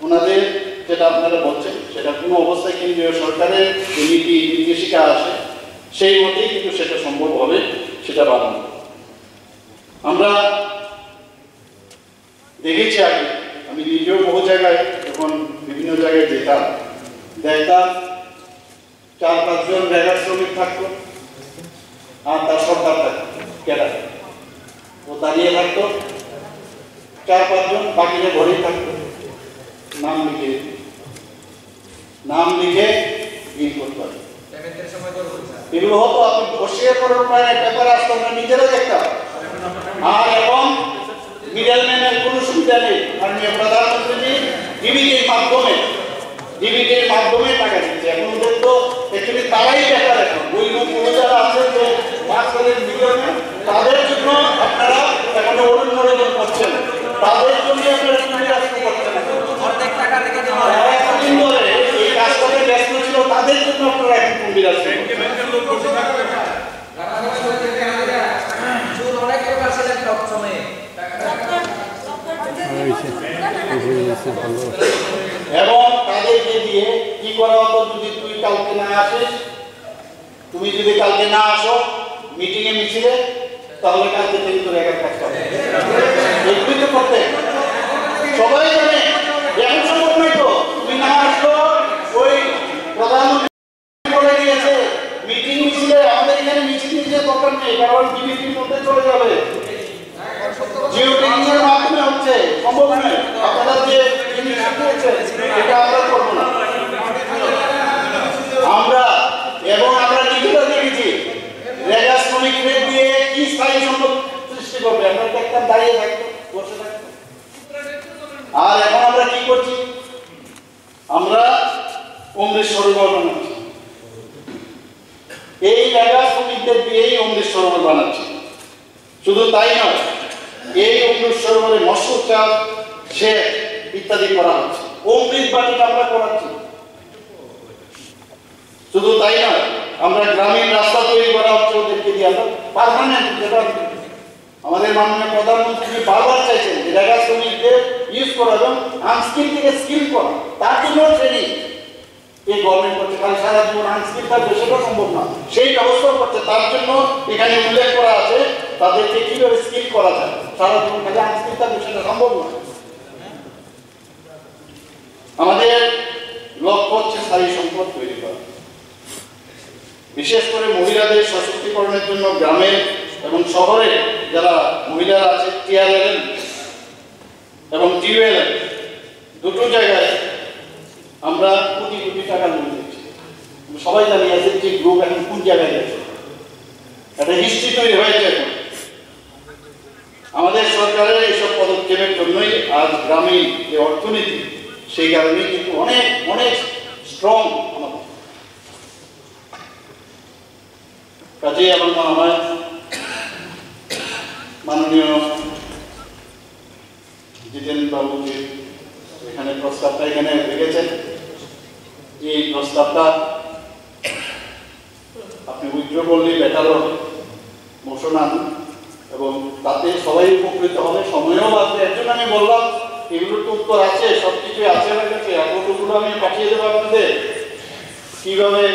ওনাদের যেটা আপনারা বলছেন সেটা কোনো অবস্থায় কেন্দ্রীয় সরকারের যে নীতি নির্দেশিকা আছে সেই মতেই কিন্তু সেটা সম্ভব হবে, সেটা বানানো। আমরা দেখেছি আগে, আমি নিজেও বহু জায়গায় যখন বিভিন্ন জায়গায় যেতাম, দেখতাম 4-5 জন রেগার শ্রমিক থাকতো আর তার সরকার থাকতো, কেডা ও দাঁড়িয়ে থাকতো, 4-5 জন বাকিরা ঘরেই থাকতো, নাম লিখে বিল করতে হবে। এগুলো হতো আপনি বসিয়ে করার উপায় পেপার আসতো, আমরা নিজেরা দেখতাম। আর এখন মিডলম্যানের কোনো সুবিধা নেই। মাননীয় প্রধানমন্ত্রী ডিবিটির মাধ্যমে টাকা দিচ্ছে। এখন ওদের তো অ্যাকচুয়ালি তারাই বেকার। এখন ওই লোকগুলো যারা আছে যে মাঝখানের মিডলম্যান, তাদের জন্য আপনারা এখন অনুমোদন করছেন, তাদের জন্য আপনারা সুবিধা করছেন। এই কাজ করে ব্যস্ত ছিল, তাদের জন্য আপনারা এখন সুবিধা এবং তাদেরকে দিয়ে কি করা হতো, যদি তুই কালকে না আসিস, তুমি যদি কালকে না আসো মিটিং এ মিছিলে, তাহলে কালকে থেকে তোর একার কাজ করবে। এগুলি তো করতে সবাই জানে। এখন সম্ভব নয় তো, তুমি না আসলো, ওই প্রধানমন্ত্রী বলে দিয়েছে মিটিং মিছিলে, আমাদের এখানে মিছিল মিছিলে দরকার নেই, কারণ ডিবিটির মধ্যে চলে যাবে, জিও ট্যাগিং এর মাধ্যমে হচ্ছে, সম্ভব নয়। আপনারা যে এটা আমরা করবো না। আমরা নিজেরা দেখেছি রেগা শ্রমিকদের দিয়ে কি স্থায়ী সম্পদ সৃষ্টি করবে। আমরা দেখতাম দাঁড়িয়ে থাকতো, বসে থাকতো। আর এখন আমরা কি করছি, আমরা অমৃত সরোবর বানাচ্ছি। এই রেগা শ্রমিকদের দিয়েই অমৃত সরোবর বানাচ্ছি। শুধু তাই নয়, এই অমৃত সরোবরে মৎস্য চাষ, সেচ ইত্যাদি করা হচ্ছে। অমৃত বাটিকা আমরা করাচ্ছি। শুধু তাই নয়, আমরা গ্রামীণ রাস্তা তৈরি করা হচ্ছে ওদেরকে দিয়ে। আমরা পার্মানেন্ট, যেটা আমাদের মাননীয় প্রধানমন্ত্রী বারবার চাইছেন যে রেগা শ্রমিকদের ইউজ করা এবং আনস্কিল থেকে স্কিল করা, তার জন্য ট্রেনিং এই গভর্নমেন্ট করছে। খালি সারা জীবন আনস্কিল থাকবে সেটা সম্ভব না, সেই ব্যবস্থা করছে। তার জন্য এখানে উল্লেখ করা আছে তাদেরকে কিভাবে স্কিল করা যায়। সারা জীবন খালি আনস্কিল থাকবে সেটা সম্ভব না। আমাদের লক্ষ্য হচ্ছে স্থায়ী সম্পদ তৈরি করা, বিশেষ করে মহিলাদের সশক্তিকরণের জন্য গ্রামে এবং শহরে যারা মহিলারা আছে, টিআরএলএম এবং টিউএলএম দুটো জায়গায় আমরা কোটি কোটি টাকা লোন দিচ্ছি। সবাই জানি আছে যে গ্রুপ এখন কোন জায়গায় গেছে, একটা হিস্ট্রি তৈরি হয়েছে। এখন আমাদের সরকারের এইসব পদক্ষেপের জন্যই আজ গ্রামীণ যে অর্থনীতি, সেই কারণে কিন্তু অনেক অনেক স্ট্রং। কাজেই আমার মনে হয় মাননীয় জিতেন বাবু যে এখানে প্রস্তাবটা এখানে রেখেছেন, এই প্রস্তাবটা আপনি উইথড্র করলেই বেটার হবে, মোশন আনুন এবং তাতে সবাই উপকৃত হবে, সময়ও বাঁচবে। এর জন্য আমি বললাম এগুলোর তো উত্তর আছে, সব কিছুই আছে আমার কাছে, এগুলো আমি পাঠিয়ে দেবো আপনাদের। কীভাবে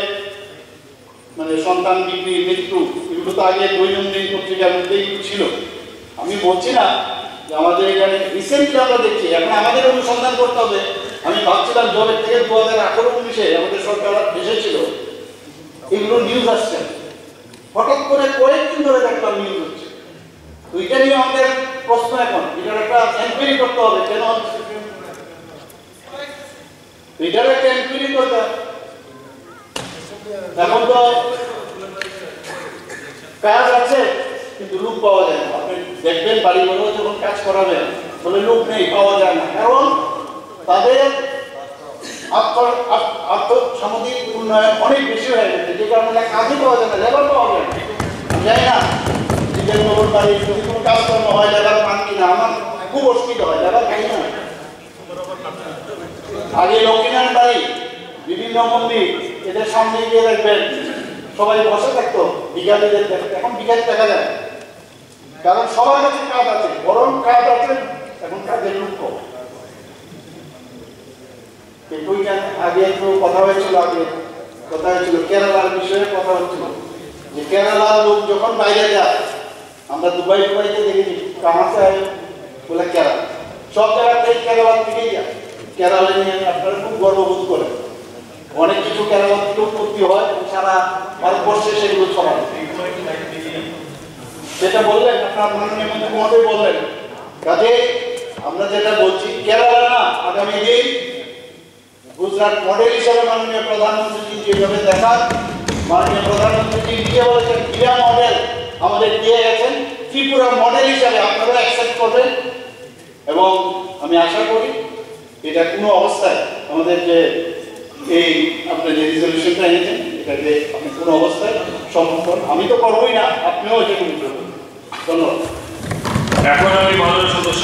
মানে সন্তান বিক্রি, মৃত্যু, এগুলো তো আগে দৈনন্দিন পত্রিকার মধ্যেই ছিল। আমি বলছি না যে আমাদের এখানে রিসেন্টলি আমরা দেখছি, এখন আমাদের অনুসন্ধান করতে হবে। আমি ভাবছিলাম জবের থেকে 2018-19-এ আমাদের সরকার এসেছিল, এগুলো নিউজ আসছে, হঠাৎ করে কয়েকদিন ধরে দেখলাম নিউজ হচ্ছে। তো এটা নিয়ে আমাদের প্রশ্ন, এখন এটার একটা এনকোয়ারি করতে হবে, কেন এটার একটা এনকোয়ারি করতে হবে। এখন তো কাজ আছে কিন্তু লোক পাওয়া যায় না। আপনি দেখবেন বাড়িগুলো যখন কাজ করাবেন বলে লোক নেই, পাওয়া যায় না, কারণ তাদের আর্থসামাজিক উন্নয়ন অনেক বেশি হয়ে গেছে, যে কারণে কাজই পাওয়া যায় না, লেবার পাওয়া যায় না। যাই না নিজের নগর বাড়ি যদি কোনো কাজকর্ম হয় লেবার পান কিনা, আমার খুব অসুবিধা হয়, লেবার পাই না। আগে লক্ষ্মীনারায়ণ বাড়ি, বিভিন্ন মন্দির, এদের সামনে গিয়ে দেখবেন সবাই বসে থাকতো, ভিখারিদের দেখতে, এখন ভিখারি দেখা যায়, কারণ সবার কাছে কাজ আছে, বরং কাজ আছে, এখন কাজের লোক কম। কিন্তু আগে একটু কথা হয়েছিল, কেরালার বিষয়ে কথা হচ্ছিল, যে কেরালার লোক যখন বাইরে যায়, আমরা দুবাইতে দেখেছি, কামাতে বলে কেরালা, সব জায়গাতেই কেরালার থেকেই যায়। কেরালা নিয়ে আপনারা খুব গর্ববোধ করেন, অনেক কিছু কেরালা থেকে উৎপত্তি হয়, সারা ভারতবর্ষে সেগুলো ছড়ানো। যেটা বললেন আপনার মাননীয় মন্ত্রী মহোদয় বললেন, কাজে আমরা যেটা বলছি, কেরালা না, আগামী দিন গুজরাট মডেল হিসাবে মাননীয় প্রধানমন্ত্রী যেভাবে দেখান, মাননীয় প্রধানমন্ত্রী নিজে বলেছেন ক্রিয়া মডেল আমাদের দিয়ে গেছেন, ত্রিপুরা মডেল হিসাবে আপনারা অ্যাকসেপ্ট করবেন। এবং আমি আশা করি এটা কোনো অবস্থায় আমাদের যে এই আপনার যে রিজলিউশনটা এনেছেন, এটাকে আপনি কোনো অবস্থায় সমর্থন, আমি তো করবোই না, আপনিও এটা করবেন। ধন্যবাদ। এখন আমি মাননীয় সদস্য